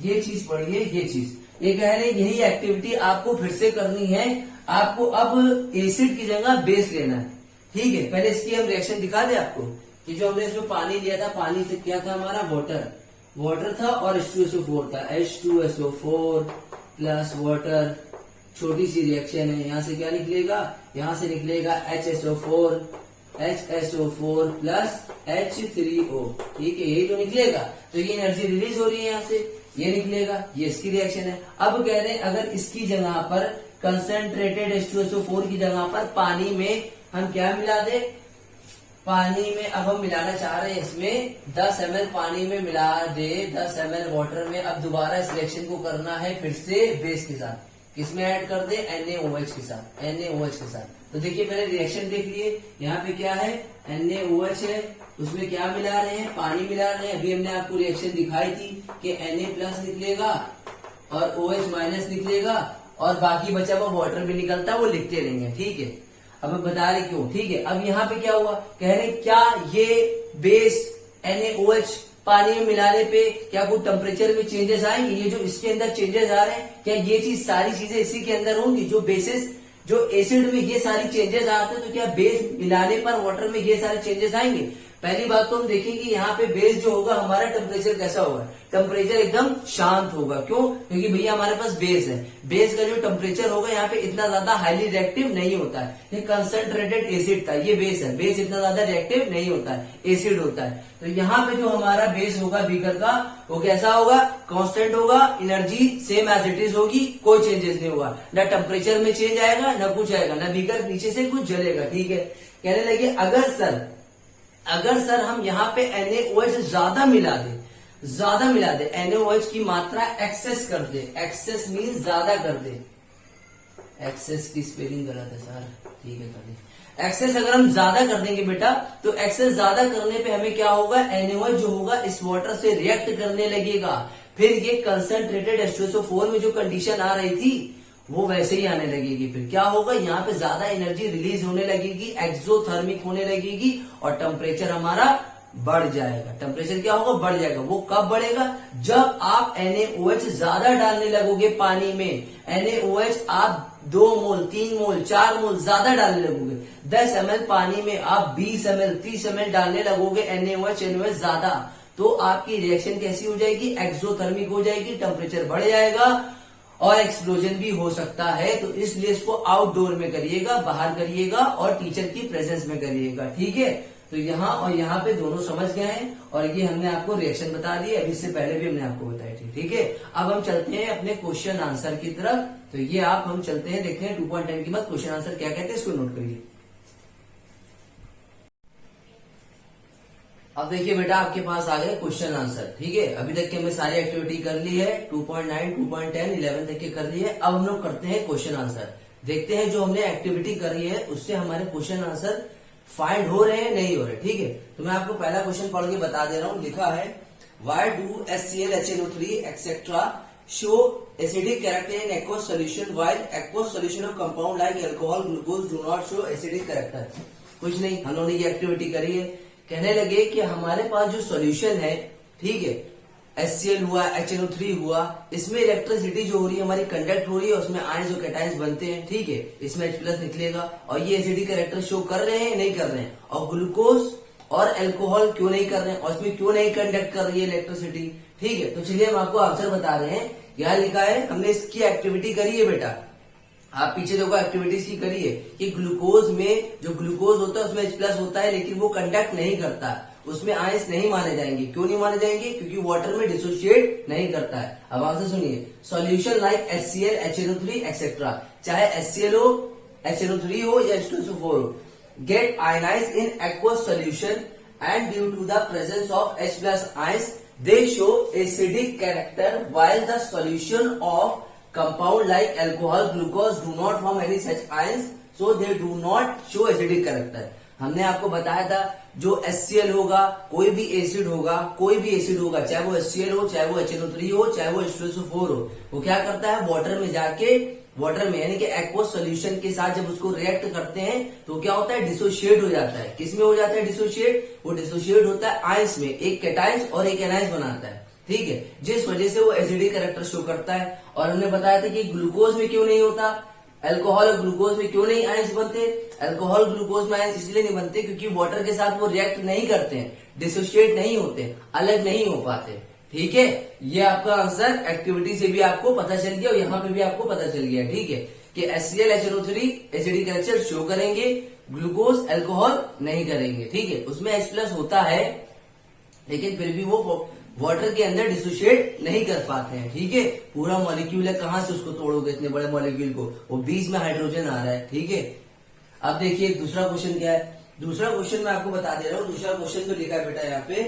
ये चीज पढ़िए, ये चीज, ये कह रहे हैं यही एक्टिविटी आपको फिर से करनी है, आपको अब एसिड की जगह बेस लेना है, ठीक है। पहले इसकी हम रिएक्शन दिखा दे आपको कि जो हमने इसमें पानी लिया था, पानी से क्या था हमारा, वाटर था और H2SO4 था, H2SO4 प्लस वाटर, छोटी सी रिएक्शन है, यहाँ से क्या निकलेगा, यहाँ से निकलेगा HSO4 प्लस H3O, ठीक है, ये जो निकलेगा, तो ये एनर्जी रिलीज हो रही है, यहाँ से ये निकलेगा, ये इसकी रिएक्शन है। अब कह रहे हैं अगर इसकी जगह पर कंसेंट्रेटेड H2SO4 की जगह पर पानी में हम क्या मिला दे, पानी में अब हम मिलाना चाह रहे हैं, इसमें 10 ml पानी में मिला दे, 10 ml वाटर में। अब दोबारा इस रिएक्शन को करना है फिर से बेस के साथ, किसमें ऐड कर दे, NaOH के साथ, NaOH के साथ। तो देखिए मैंने रिएक्शन देख लिए, यहाँ पे क्या है, NaOH है, उसमें क्या मिला रहे हैं, पानी मिला रहे हैं। अभी हमने आपको रिएक्शन दिखाई थी कि Na+ निकलेगा और OH- निकलेगा और बाकी बचा हुआ वाटर भी निकलता है, वो लिखते रहेंगे, ठीक है। अब मैं बता रहे क्यों, ठीक है। अब यहाँ पे क्या हुआ, कह रहे क्या ये बेस NaOH पानी में मिलाने पे क्या कोई टेम्परेचर में चेंजेस आएंगे, ये जो इसके अंदर चेंजेस आ रहे हैं, क्या ये चीज सारी चीजें इसी के अंदर होंगी, जो बेसिस जो एसिड में ये सारी चेंजेस आते हैं, तो क्या बेस मिलाने पर वाटर में ये सारे चेंजेस आएंगे। पहली बात तो हम देखेंगे यहाँ पे बेस जो होगा हमारा टेम्परेचर कैसा होगा, टेम्परेचर एकदम शांत होगा। क्यों, क्योंकि भैया हमारे पास बेस है, बेस का जो टेम्परेचर होगा यहाँ पे इतना ज्यादा हाईली रिएक्टिव नहीं होता है, ये कंसंट्रेटेड एसिड था, ये बेस है, बेस इतना ज्यादा रिएक्टिव नहीं होता है, एसिड होता है। तो यहाँ पे जो हमारा बेस होगा बीकर का, वो कैसा होगा, कांस्टेंट होगा, energy same as it is होगी, कोई चेंजेस नहीं होगा, ना टेम्परेचर में चेंज आएगा, ना कुछ आएगा, ना बीकर नीचे से कुछ जलेगा, ठीक है। कहने लगे अगर सर हम यहाँ पे NaOH ज्यादा मिला दे, NaOH की मात्रा एक्सेस कर दे, एक्सेस मीन ज्यादा कर दे, एक्सेस की स्पेलिंग गलत है सर, ठीक है कर दे। एक्सेस अगर हम ज्यादा कर देंगे बेटा, तो एक्सेस ज्यादा करने पे हमें क्या होगा, NaOH जो होगा इस वाटर से रिएक्ट करने लगेगा, फिर ये कंसंट्रेटेड H2SO4 में जो कंडीशन आ रही थी वो वैसे ही आने लगेगी। फिर क्या होगा, यहाँ पे ज्यादा एनर्जी रिलीज होने लगेगी, एक्सोथर्मिक होने लगेगी और टेम्परेचर हमारा बढ़ जाएगा। टेम्परेचर क्या होगा, बढ़ जाएगा। वो कब बढ़ेगा, जब आप NaOH ज्यादा डालने लगोगे पानी में। NaOH आप 2 मोल 3 मोल 4 मोल ज्यादा डालने लगोगे। 10 ml पानी में आप 20 ml 30 ml डालने लगोगे NaOH ज्यादा, तो आपकी रिएक्शन कैसी हो जाएगी, एक्सोथर्मिक हो जाएगी, टेम्परेचर बढ़ जाएगा और एक्सप्लोजन भी हो सकता है। तो इसलिए इसको आउटडोर में करिएगा, बाहर करिएगा और टीचर की प्रेजेंस में करिएगा, ठीक है। तो यहाँ और यहाँ पे दोनों समझ गए हैं और ये हमने आपको रिएक्शन बता दी, अभी इससे पहले भी हमने आपको बताई थी, ठीक है। अब हम चलते हैं अपने क्वेश्चन आंसर की तरफ। तो ये आप हम चलते हैं, देखते हैं 2.10 के बाद क्वेश्चन आंसर क्या कहते हैं, इसको नोट करिए। अब देखिए बेटा आपके पास आ गए क्वेश्चन आंसर, ठीक है। अभी तक के हमने सारी एक्टिविटी कर ली है, 2.9, 2.10, 11 तक के कर ली है। अब हम लोग करते हैं क्वेश्चन आंसर, देखते हैं जो हमने एक्टिविटी करी है उससे हमारे क्वेश्चन आंसर फाइंड हो रहे हैं नहीं हो रहे, ठीक है। तो मैं आपको पहला क्वेश्चन पढ़ के बता दे रहा हूँ। लिखा है, why do HCl HNO3 etcetera show acidic character in aqueous solution while aqueous solution of compound like alcohol glucose do not show acidic character. कुछ नहीं, हम लोगों ने ये एक्टिविटी करी है। कहने लगे कि हमारे पास जो सॉल्यूशन है, ठीक है, HCl हुआ, HNO3 हुआ, इसमें इलेक्ट्रिसिटी जो हो रही है हमारी कंडक्ट हो रही है, उसमें आयंस और कैटायंस बनते हैं, ठीक है। इसमें H+ निकलेगा और ये एसिडिक कैरेक्टर शो कर रहे हैं नहीं कर रहे हैं। और ग्लूकोज और अल्कोहल क्यों नहीं कर रहे हैं और इसमें क्यों नहीं कंडक्ट कर रही है इलेक्ट्रिसिटी, ठीक है। तो चलिए हम आपको आंसर बता रहे हैं। यहाँ लिखा है, हमने इसकी एक्टिविटी करी है बेटा, आप पीछे देखो एक्टिविटीज की करी है कि ग्लूकोज में जो ग्लूकोज होता है उसमें H+ होता है, लेकिन वो कंडक्ट नहीं करता, उसमें आयंस नहीं माने जाएंगे। क्यों नहीं माने जाएंगे, क्योंकि वाटर में डिसोशिएट नहीं करता है। अब आंसर सुनिए, solution like HCl HNO3 etcetera, चाहे HCl हो, HNO3 हो या H2SO4 हो, get ionise in aqueous solution and due to the presence of H+ ions they show acidic character while the solution of compound like alcohol glucose do not form any such ions, so they do not show acidic character। हमने आपको बताया था जो HCl होगा, कोई भी एसिड होगा, चाहे वो HCl हो, चाहे वो HNO3 हो, चाहे वो H2SO4 हो, वो क्या करता है, वाटर में जाके, वाटर में यानी कि एक्वस सोल्यूशन के साथ जब उसको रिएक्ट करते हैं तो क्या होता है, डिसोशिएट हो जाता है। किसमें हो जाता है डिसोशिएट, वो डिसोशिएट होता है आयंस में, एक कैटायंस और एक एनायंस बनाता है, ठीक है, जिस वजह से वो एसिडिक कैरेक्टर शो करता है। और हमने बताया था कि ग्लूकोज में क्यों नहीं होता, अल्कोहल और ग्लूकोज में क्यों नहीं आयंस बनते। अल्कोहल ग्लूकोज में आयंस इसलिए नहीं बनते क्योंकि वाटर के साथ वो रिएक्ट नहीं करते हैं, डिसोशिएट नहीं होते, अलग नहीं हो पाते, ठीक है। ये आपका आंसर एक्टिविटी से भी आपको पता चल गया और यहाँ पे भी आपको पता चल गया, ठीक है, कि HCl HNO3 acidic character show करेंगे, ग्लूकोज अल्कोहल नहीं करेंगे, ठीक है। उसमें H+ होता है लेकिन फिर भी वो वाटर के अंदर डिसोशिएट नहीं कर पाते हैं, ठीक है। पूरा मॉलिक्यूल है, कहां से उसको तोड़ोगे इतने बड़े मॉलिक्यूल को, वो बीच में हाइड्रोजन आ रहा है, ठीक है। अब देखिए दूसरा क्वेश्चन क्या है। दूसरा क्वेश्चन मैं आपको बता दे रहा हूं। दूसरा क्वेश्चन तो लिखा है बेटा यहाँ पे,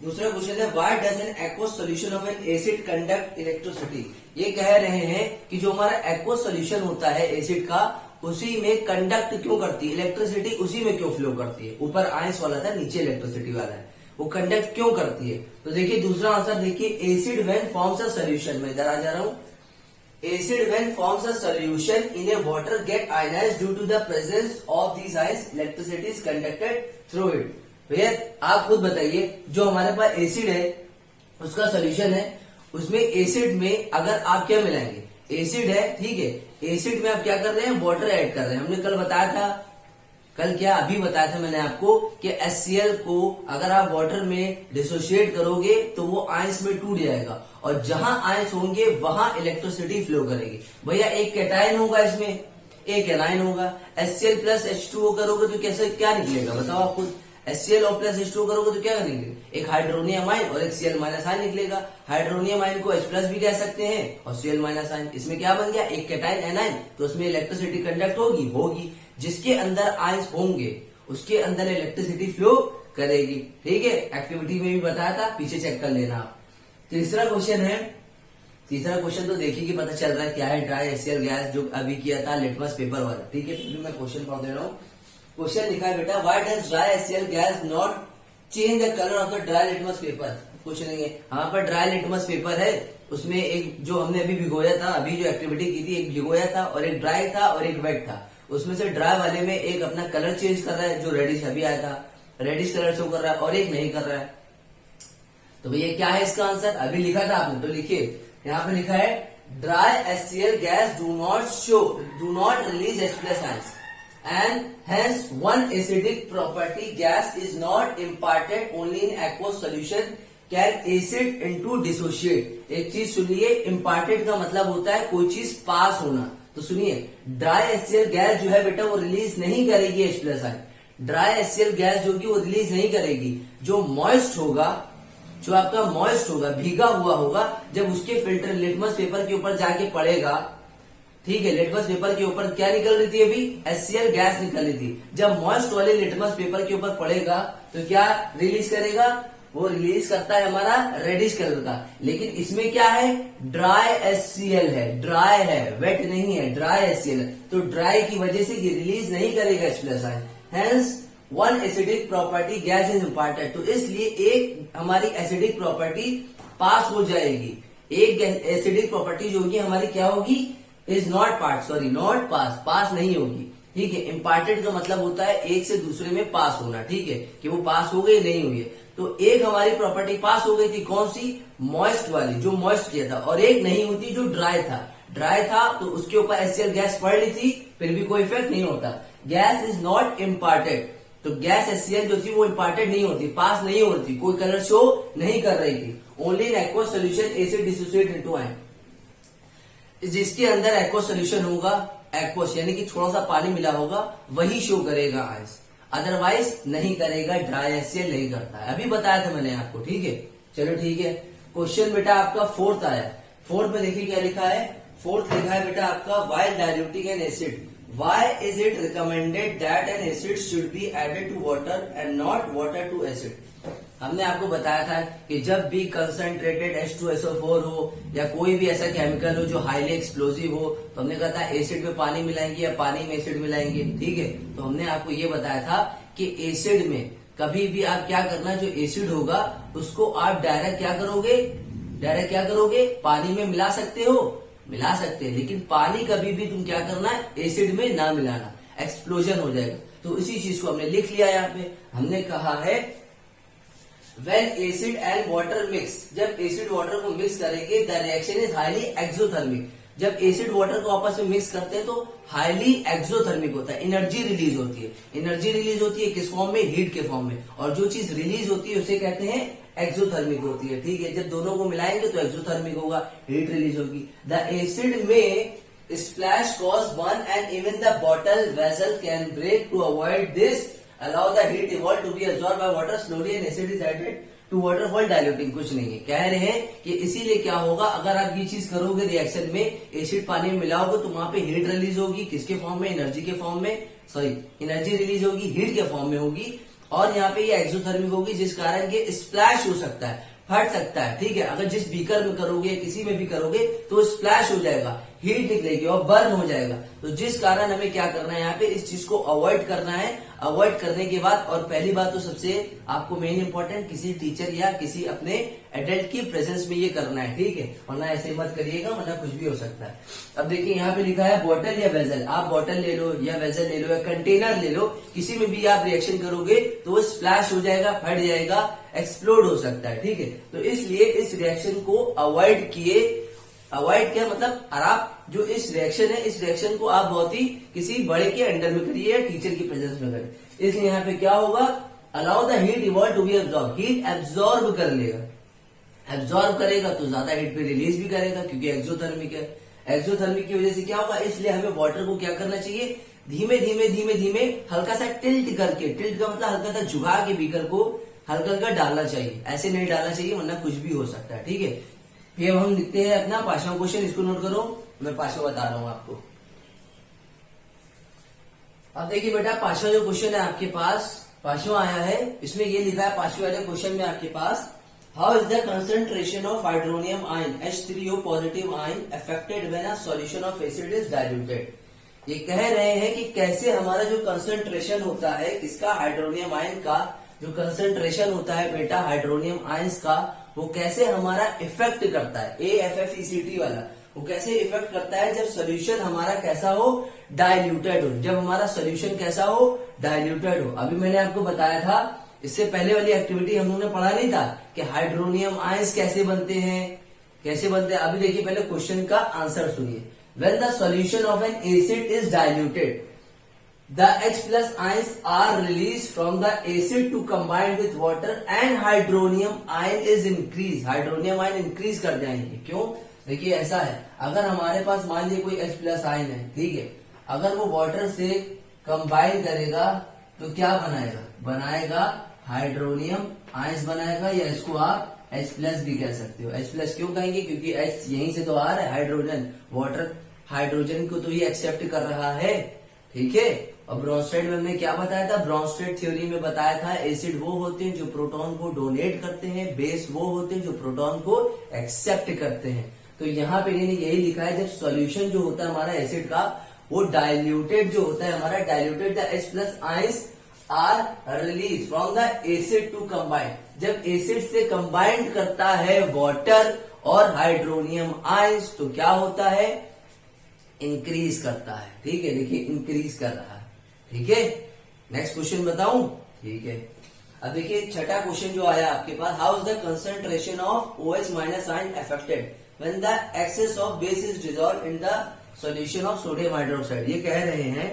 दूसरा क्वेश्चन है why does an aqueous solution of N acid conduct electricity. ये कह रहे हैं कि जो हमारा एक्वस सॉल्यूशन होता है एसिड का, उसी में कंडक्ट क्यों करती है इलेक्ट्रिसिटी, उसी में क्यों फ्लो करती है। ऊपर आयंस वाला था, नीचे इलेक्ट्रिसिटी वाला है, वो कंडक्ट क्यों करती है। तो देखिए दूसरा आंसर देखिए, acid when forms a solution, मैं इधर आ जा रहा हूं, acid when forms a solution in a water get ionised due to the presence of these ions, electricity is conducted through it. भैया आप खुद बताइए, जो हमारे पास एसिड है उसका सॉल्यूशन है, उसमें एसिड में अगर आप क्या मिलाएंगे, एसिड है, ठीक है, एसिड में आप क्या कर रहे हैं, वाटर ऐड कर रहे हैं। हमने कल बताया था, कल क्या अभी बताया था मैंने आपको कि HCl को अगर आप वाटर में डिसोशिएट करोगे तो वो आयंस में टूट जाएगा, और जहां आयंस होंगे वहां इलेक्ट्रिसिटी फ्लो करेगी। भैया एक कैटायन होगा, इसमें एक एनायन होगा। HCl प्लस H2O करोगे तो कैसे क्या निकलेगा बताओ आप खुद। HCl और प्लस H2O करोगे तो क्या निकलेगा, एक हाइड्रोनियम आयन और एक Cl माइनस आयन निकलेगा। हाइड्रोनियम आयन को H प्लस भी कह सकते हैं और Cl माइनस आयन। इसमें क्या बन गया, एक कैटायन एनायन, तो उसमें इलेक्ट्रिसिटी कंडक्ट होगी, जिसके अंदर आयंस होंगे उसके अंदर इलेक्ट्रिसिटी फ्लो करेगी। ठीक है, एक्टिविटी में भी बताया था, पीछे चेक कर लेना आप। तीसरा क्वेश्चन है, तीसरा क्वेश्चन तो देखिए कि पता चल रहा है क्या है, ड्राई HCl गैस, जो अभी किया था लिटमस पेपर वाला। ठीक है, फिर मैं क्वेश्चन पढ़ दे रहा हूँ। क्वेश्चन लिखा है बेटा, why does dry HCl gas not change the colour of the dry litmus paper. Question है यहाँ पर ड्राई लिटमस पेपर है, उसमें एक जो हमने अभी भिगोया था, अभी जो एक्टिविटी की थी, एक भिगोया था और एक ड्राई था और एक वेट था। उसमें से ड्राई वाले में एक अपना कलर चेंज कर रहा है, जो रेडिश अभी आया था, रेडिश कलर शो कर रहा है, और एक नहीं कर रहा है। तो भैया क्या है इसका आंसर, अभी लिखा था आपने, तो लिखिए यहाँ पे लिखा है dry HCl gas do not release H plus ions and hence one acidic property gas is not imparted only in aqueous solution can acid into dissociate। एक चीज सुनिए, imparted का मतलब होता है कोई चीज पास होना। तो सुनिए, ड्राई HCl गैस जो है बेटा वो रिलीज नहीं करेगी H plus ion. Dry HCl gas जो कि वो रिलीज नहीं करेगी। जो मॉइस्ट होगा, जो आपका मॉइस्ट होगा, भीगा हुआ होगा, जब उसके फिल्टर लिटमस पेपर के ऊपर जाके पड़ेगा, ठीक है, लिटमस पेपर के ऊपर क्या निकल रही थी, अभी HCl गैस निकल रही थी। जब मॉइस्ट वाले लिटमस पेपर के ऊपर पड़ेगा तो क्या रिलीज करेगा, वो रिलीज करता है हमारा रेडिश कलर का। लेकिन इसमें क्या है, ड्राई HCl है, ड्राई है, वेट नहीं है, ड्राई HCl है। तो ड्राई की वजह से ये रिलीज नहीं करेगा H plus ion, hence one acidic property gas is imparted. तो इसलिए एक हमारी एसिडिक प्रॉपर्टी पास हो जाएगी, एक एसिडिक प्रॉपर्टी जो होगी हमारी क्या होगी, इज नॉट पास नहीं होगी। ठीक है, इम्पार्टेड का मतलब होता है एक से दूसरे में पास होना। ठीक है, कि वो पास हो गई नहीं हुई है। तो एक हमारी प्रॉपर्टी पास हो गई थी, कौन सी, मॉइस्ट वाली, जो मॉइस्ट किया था, और एक नहीं होती जो ड्राई था तो उसके ऊपर HCl गैस पड़ रही थी, फिर भी कोई इफेक्ट नहीं होता। गैस इज नॉट इम्पार्टेड, तो गैस HCl जो थी वो इम्पार्टेड नहीं होती, पास नहीं होती, कोई कलर शो नहीं कर रही थी। Only in aqueous solution acid dissociate into ion, जिसके अंदर एक्वस सोल्यूशन होगा, एक्वस यानी कि थोड़ा सा पानी मिला होगा, वही शो करेगा आयंस, अदरवाइज नहीं करेगा। ड्राई HCl नहीं करता है, अभी बताया था मैंने आपको। ठीक है, चलो ठीक है। क्वेश्चन बेटा आपका फोर्थ आया, फोर्थ में देखिए क्या लिखा है, फोर्थ लिखा है बेटा आपका, while diluting an acid why is it recommended that an acid should be added to water and not water to acid. हमने आपको बताया था कि जब भी कंसंट्रेटेड H2SO4 हो या कोई भी ऐसा केमिकल हो जो हाईली एक्सप्लोसिव हो, तो हमने कहा था एसिड में पानी मिलाएंगे या पानी में एसिड मिलाएंगे। ठीक है, तो हमने आपको ये बताया था कि एसिड में कभी भी आप क्या करना, जो एसिड होगा उसको आप डायरेक्ट क्या करोगे, पानी में मिला सकते हो, मिला सकते हैं, लेकिन पानी कभी भी तुम क्या करना है, एसिड में ना मिलाना, एक्सप्लोजन हो जाएगा। तो इसी चीज को हमने लिख लिया यहाँ पे। हमने कहा है When acid and water mix, जब एसिड वाटर को मिक्स करेंगे the reaction is highly exothermic. जब एसिड वाटर को आपस में मिक्स करते हैं तो हाईली एक्सोथर्मिक होता है, एनर्जी रिलीज होती है। एनर्जी रिलीज होती है किस फॉर्म में, हीट के फॉर्म में, और जो चीज रिलीज होती है उसे कहते हैं एक्सोथर्मिक होती है। ठीक है, जब दोनों को मिलाएंगे तो एक्सोथर्मिक होगा, हीट रिलीज होगी। द एसिड में splash cause burn and even the bottle vessel can break। To avoid this, allow the heat evolved to be absorbed by water slowly and acid is added to water for diluting। कुछ नहीं है, कह रहे हैं कि इसीलिए क्या होगा, अगर आप ये चीज करोगे रिएक्शन में, एसिड पानी में मिलाओगे तो वहां पे हीट रिलीज होगी, किसके फॉर्म में, एनर्जी के फॉर्म में, एनर्जी रिलीज होगी, हीट के फॉर्म में होगी, और यहाँ पे ये एक्सोथर्मिक होगी, जिस कारण के स्प्लैश हो सकता है, फट सकता है। ठीक है, अगर जिस बीकर में करोगे किसी में भी करोगे तो स्प्लैश हो जाएगा, हीट निकलेगी और बर्न हो जाएगा। तो जिस कारण हमें क्या करना है, यहाँ पे इस चीज को अवॉइड करना है। अवॉइड करने के बाद, और पहली बात तो सबसे आपको मेन इंपॉर्टेंट, किसी टीचर या किसी अपने एडल्ट की प्रेजेंस में ये करना है। ठीक है, वरना ऐसे मत करिएगा, वरना कुछ भी हो सकता है। अब देखिए यहाँ पे लिखा है बॉटल या वेजल। आप बॉटल ले लो या वेजल ले लो या कंटेनर ले लो, किसी में भी आप रिएक्शन करोगे तो वो स्प्लैश हो जाएगा, फट जाएगा, एक्सप्लोड हो सकता है। ठीक है, तो इसलिए इस रिएक्शन को अवॉइड किए। अवॉइड क्या मतलब, और आप जो इस रिएक्शन है, इस रिएक्शन को आप बहुत ही किसी बड़े के अंडर में करिए या टीचर की प्रेजेंस में करिए। इसलिए यहाँ पे क्या होगा, allow the heat evolve to be absorb. Heat absorb कर लेगा, एब्जॉर्ब करेगा तो ज्यादा हीट पे रिलीज भी करेगा, क्योंकि एक्सोथर्मिक है। एक्सोथर्मिक की वजह से क्या होगा, इसलिए हमें वाटर को क्या करना चाहिए, धीमे धीमे धीमे धीमे हल्का सा टिल्ट करके, टिल्ट का मतलब हल्का सा झुका के बीकर को हल्का हल्का डालना चाहिए, ऐसे नहीं डालना चाहिए वरना कुछ भी हो सकता है। ठीक है, फिर हम लिखते हैं अपना 5वां क्वेश्चन, इसको नोट करो, मैं 5वां बता रहा हूं आपको। अब देखिए बेटा, 5वां जो क्वेश्चन है आपके पास, 5वां आया है, इसमें ये लिखा है 5वें वाले क्वेश्चन में आपके पास, how is the concentration of hydronium ion H3O positive ion affected when a solution of acid is diluted. ये कह रहे हैं कि कैसे हमारा जो कंसंट्रेशन होता है किसका, हाइड्रोनियम आयन का जो कंसंट्रेशन होता है बेटा हाइड्रोनियम आयंस का, वो कैसे हमारा इफेक्ट करता है, AFFECT वाला, वो कैसे इफेक्ट करता है जब सोल्यूशन हमारा कैसा हो, डाइल्यूटेड हो। जब हमारा सोल्यूशन कैसा हो, डाइल्यूटेड हो। अभी मैंने आपको बताया था, इससे पहले वाली एक्टिविटी हम लोगों ने पढ़ा नहीं था कि हाइड्रोनियम आयंस कैसे बनते हैं, कैसे बनते हैं। अभी देखिए पहले क्वेश्चन का आंसर सुनिए। When the solution of N acid is diluted, the H plus ions are released from the acid to combine with water and hydronium ion is increased. Hydronium ion increase कर जाएंगे। क्यों, देखिए ऐसा है, अगर हमारे पास मान लीजिए कोई H प्लस आयन है, ठीक है, अगर वो वाटर से कंबाइन करेगा तो क्या बनाएगा, बनाएगा हाइड्रोनियम आयंस बनाएगा, या इसको आप H प्लस भी कह सकते हो। H प्लस क्यों कहेंगे, क्योंकि H यहीं से तो आ रहा है, हाइड्रोजन, वाटर हाइड्रोजन को तो ये एक्सेप्ट कर रहा है। ठीक है, और ब्रॉन्स्टेड में हमने क्या बताया था, ब्रॉन्स्टेड थ्योरी में बताया था, एसिड वो होते हैं जो प्रोटॉन को डोनेट करते हैं, बेस वो होते हैं जो प्रोटॉन को एक्सेप्ट करते हैं। तो यहाँ पे इन्होंने यही लिखा है, जब सॉल्यूशन जो होता है हमारा एसिड का, वो डाइल्यूटेड जो होता है हमारा, diluted the H plus ions are release from the acid to combine. जब एसिड से कंबाइंड करता है वाटर और हाइड्रोनियम आयंस तो क्या होता है, इंक्रीज करता है। ठीक है, देखिए इंक्रीज कर रहा है। ठीक है, नेक्स्ट क्वेश्चन बताऊं। ठीक है, अब देखिए छठा क्वेश्चन जो आया आपके पास, how is the concentration of OH minus ion affected when the excess of base is dissolved in the solution of sodium hydroxide. ये कह रहे हैं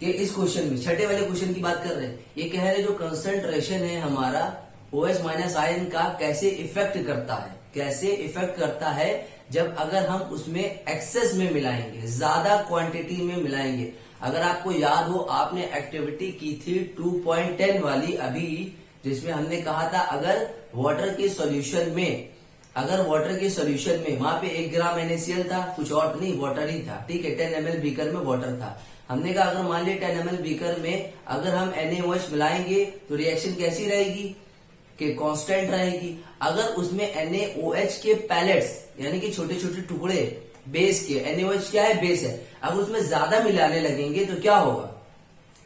कि इस क्वेश्चन में, छठे वाले क्वेश्चन की बात कर रहे हैं, ये कह रहे हैं जो कंसंट्रेशन है हमारा OH माइनस आयन का कैसे इफेक्ट करता है, कैसे इफेक्ट करता है जब अगर हम उसमें एक्सेस में मिलाएंगे, ज्यादा क्वांटिटी में मिलाएंगे। अगर आपको याद हो, आपने एक्टिविटी की थी 2.10 वाली अभी, जिसमें हमने कहा था अगर वाटर के सॉल्यूशन में, अगर वाटर के सॉल्यूशन में वहां पे 1 ग्राम NaCl था, कुछ और नहीं, वाटर ही था। ठीक है, 10 ml बीकर में वाटर था। हमने कहा अगर मान लिया 10 ml बीकर में अगर हम NaOH मिलाएंगे तो रिएक्शन कैसी रहेगी, कि कांस्टेंट रहेगी। अगर उसमें NaOH के पैलेट्स, यानी कि छोटे छोटे टुकड़े बेस के, NaOH क्या है, बेस है, अब उसमें ज्यादा मिलाने लगेंगे तो क्या होगा,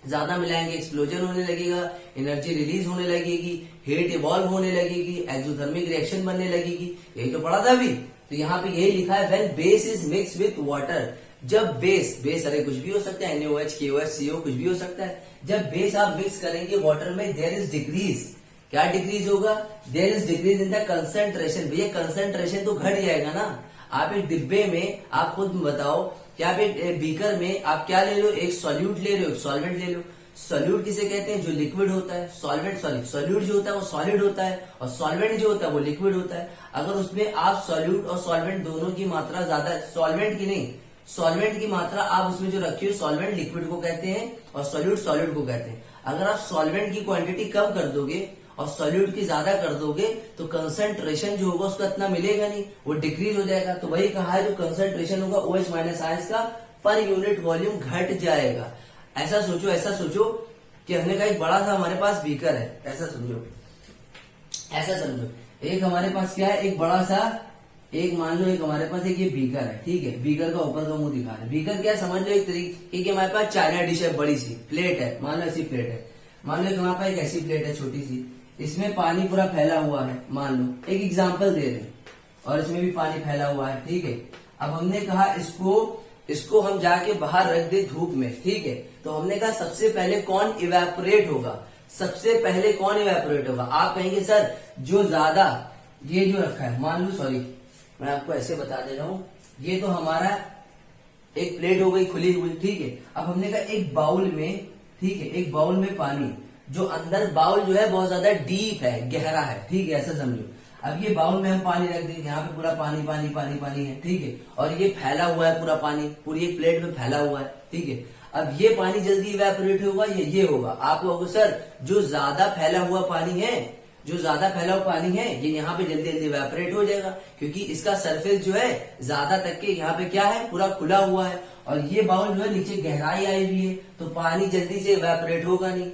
ज्यादा मिलाएंगे एक्सप्लोजन होने लगेगा, एनर्जी रिलीज होने लगेगी, हीट इवॉल्व होने लगेगी, एक्सोथर्मिक रिएक्शन बनने लगेगी। यही तो पढ़ा था अभी। तो यहाँ पे यही लिखा है, when base is mix with water. जब बेस अरे कुछ भी हो सकता है, NaOH, KOH, CO कुछ भी हो सकता है। जब बेस आप मिक्स करेंगे वाटर में, देयर इज डिक्रीज, क्या डिक्रीज होगा, there is decrease in the concentration. भैया कंसंट्रेशन तो घट जाएगा ना। आप एक डिब्बे में, आप खुद बताओ कि आप एक बीकर में आप क्या ले लो, एक सॉल्यूट ले लो, एक सॉल्वेंट ले लो। सॉल्यूट किसे कहते हैं, जो लिक्विड होता है। सॉल्यूट जो होता है वो सॉलिड होता है, और सॉल्वेंट जो होता है वो लिक्विड होता है। अगर उसमें आप सॉल्यूट और सॉल्वेंट दोनों की मात्रा ज्यादा, सॉल्वेंट की नहीं, सॉल्वेंट की मात्रा आप उसमें जो रखी हो, सॉल्वेंट लिक्विड को कहते हैं और सॉल्यूट सॉलिड को कहते हैं। अगर आप सॉल्वेंट की क्वांटिटी कम कर दोगे और सॉल्यूट की ज्यादा कर दोगे तो कंसंट्रेशन जो होगा उसका इतना मिलेगा नहीं, वो डिक्रीज हो जाएगा। तो वही कहा है, जो कंसंट्रेशन होगा OH माइनस आयंस का पर यूनिट वॉल्यूम घट जाएगा। ऐसा सोचो कि हमने कहा एक बड़ा सा हमारे पास बीकर है, ऐसा समझो, ऐसा समझो, एक हमारे पास क्या है, एक बड़ा सा, एक मान लो एक हमारे पास एक ये बीकर है, ठीक है, बीकर का ऊपर का मुंह दिखा रहा है। बीकर क्या समझ लो एक तरीके की हमारे पास चाइना डिश है, बड़ी सी प्लेट है, मान लो ऐसी प्लेट है, मान लो हमारे पास एक ऐसी प्लेट है छोटी सी, इसमें पानी पूरा फैला हुआ है, मान लो एक एग्जाम्पल दे रहे हैं, और इसमें भी पानी फैला हुआ है, ठीक है। अब हमने कहा इसको हम जाके बाहर रख दे धूप में, ठीक है, तो हमने कहा सबसे पहले कौन इवेपोरेट होगा, सबसे पहले कौन इवेपोरेट होगा। आप कहेंगे सर जो ज्यादा, ये जो रखा है, मान लो, सॉरी मैं आपको ऐसे बता दे रहा हूं, ये तो हमारा एक प्लेट हो गई खुली हुई, ठीक है। अब हमने कहा एक बाउल में, ठीक है, एक बाउल में पानी, जो अंदर बाउल जो है बहुत ज्यादा डीप है, गहरा है, ठीक है, ऐसा समझो। अब ये बाउल में हम पानी रख देंगे, यहाँ पे पूरा पानी पानी पानी पानी है, ठीक है, और ये फैला हुआ है पूरा पानी, पूरी एक प्लेट में फैला हुआ है, ठीक है। अब ये पानी जल्दी इवेपोरेट होगा, ये होगा। आप कहोगे सर जो ज्यादा फैला हुआ पानी है, जो ज्यादा फैला हुआ पानी है, ये यहाँ पे जल्दी जल्दी इवेपोरेट हो जाएगा, क्योंकि इसका सरफेस जो है ज्यादा तक के यहाँ पे क्या है, पूरा खुला हुआ है, और ये बाउल जो है नीचे गहराई आई हुई है, तो पानी जल्दी से इवेपोरेट होगा नहीं,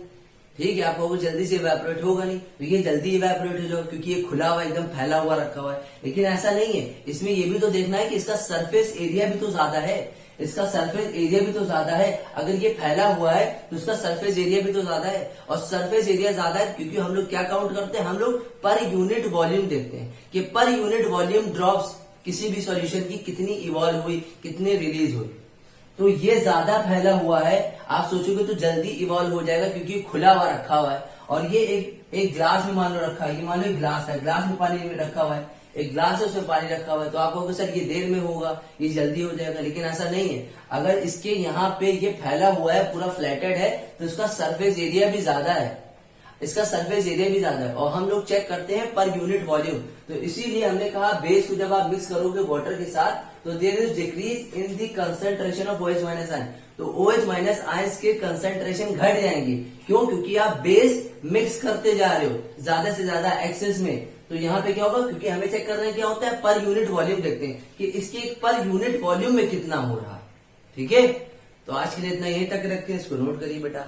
ठीक है। आप कहोगे जल्दी से इवेपोरेट होगा नहीं, तो ये जल्दी इवेपोरेट हो जाएगा, क्योंकि ये खुला हुआ एकदम फैला हुआ रखा हुआ है। लेकिन ऐसा नहीं है, इसमें ये भी तो देखना है कि इसका सरफेस एरिया भी तो ज्यादा है, इसका सरफेस एरिया भी तो ज्यादा है। अगर ये फैला हुआ है तो इसका सरफेस एरिया भी तो ज्यादा है, और सरफेस एरिया ज्यादा है क्योंकि हम लोग क्या काउंट करते हैं, हम लोग पर यूनिट वॉल्यूम देखते हैं कि पर यूनिट वॉल्यूम ड्रॉप्स किसी भी सॉल्यूशन की कितनी इवॉल्व हुई, कितनी रिलीज हुई। तो ये ज्यादा फैला हुआ है, आप सोचोगे तो जल्दी इवॉल्व हो जाएगा क्योंकि खुला हुआ रखा हुआ है। और ये एक ग्लास में मान लो रखा है, ये मान लो एक ग्लास है, ग्लास में पानी रखा हुआ है, एक ग्लास है उसमें पानी रखा हुआ है, तो आप कहोगे सर ये देर में होगा, ये जल्दी हो जाएगा, लेकिन ऐसा नहीं है। अगर इसके यहाँ पे ये फैला हुआ है, पूरा फ्लैटेड है, तो इसका सरफेस एरिया भी ज्यादा है, इसका सरफेस एरिया भी ज्यादा है, और हम लोग चेक करते हैं पर यूनिट वॉल्यूम। तो इसीलिए हमने कहा बेस को जब आप मिक्स करोगे वाटर के साथ, तो there is decrease in the concentration of OH minus ion, तो OH माइनस आयंस के कंसेंट्रेशन घट जाएंगे। क्यों? क्योंकि आप बेस मिक्स करते जा रहे हो ज्यादा से ज्यादा एक्सेस में। तो यहाँ पे क्या होगा, क्योंकि हमें चेक करना है क्या होता है, पर यूनिट वॉल्यूम देखते हैं कि इसके पर यूनिट वॉल्यूम में कितना हो रहा है, ठीक है। तो आज के लिए इतना यहीं तक रखते हैं, इसको नोट करिए बेटा।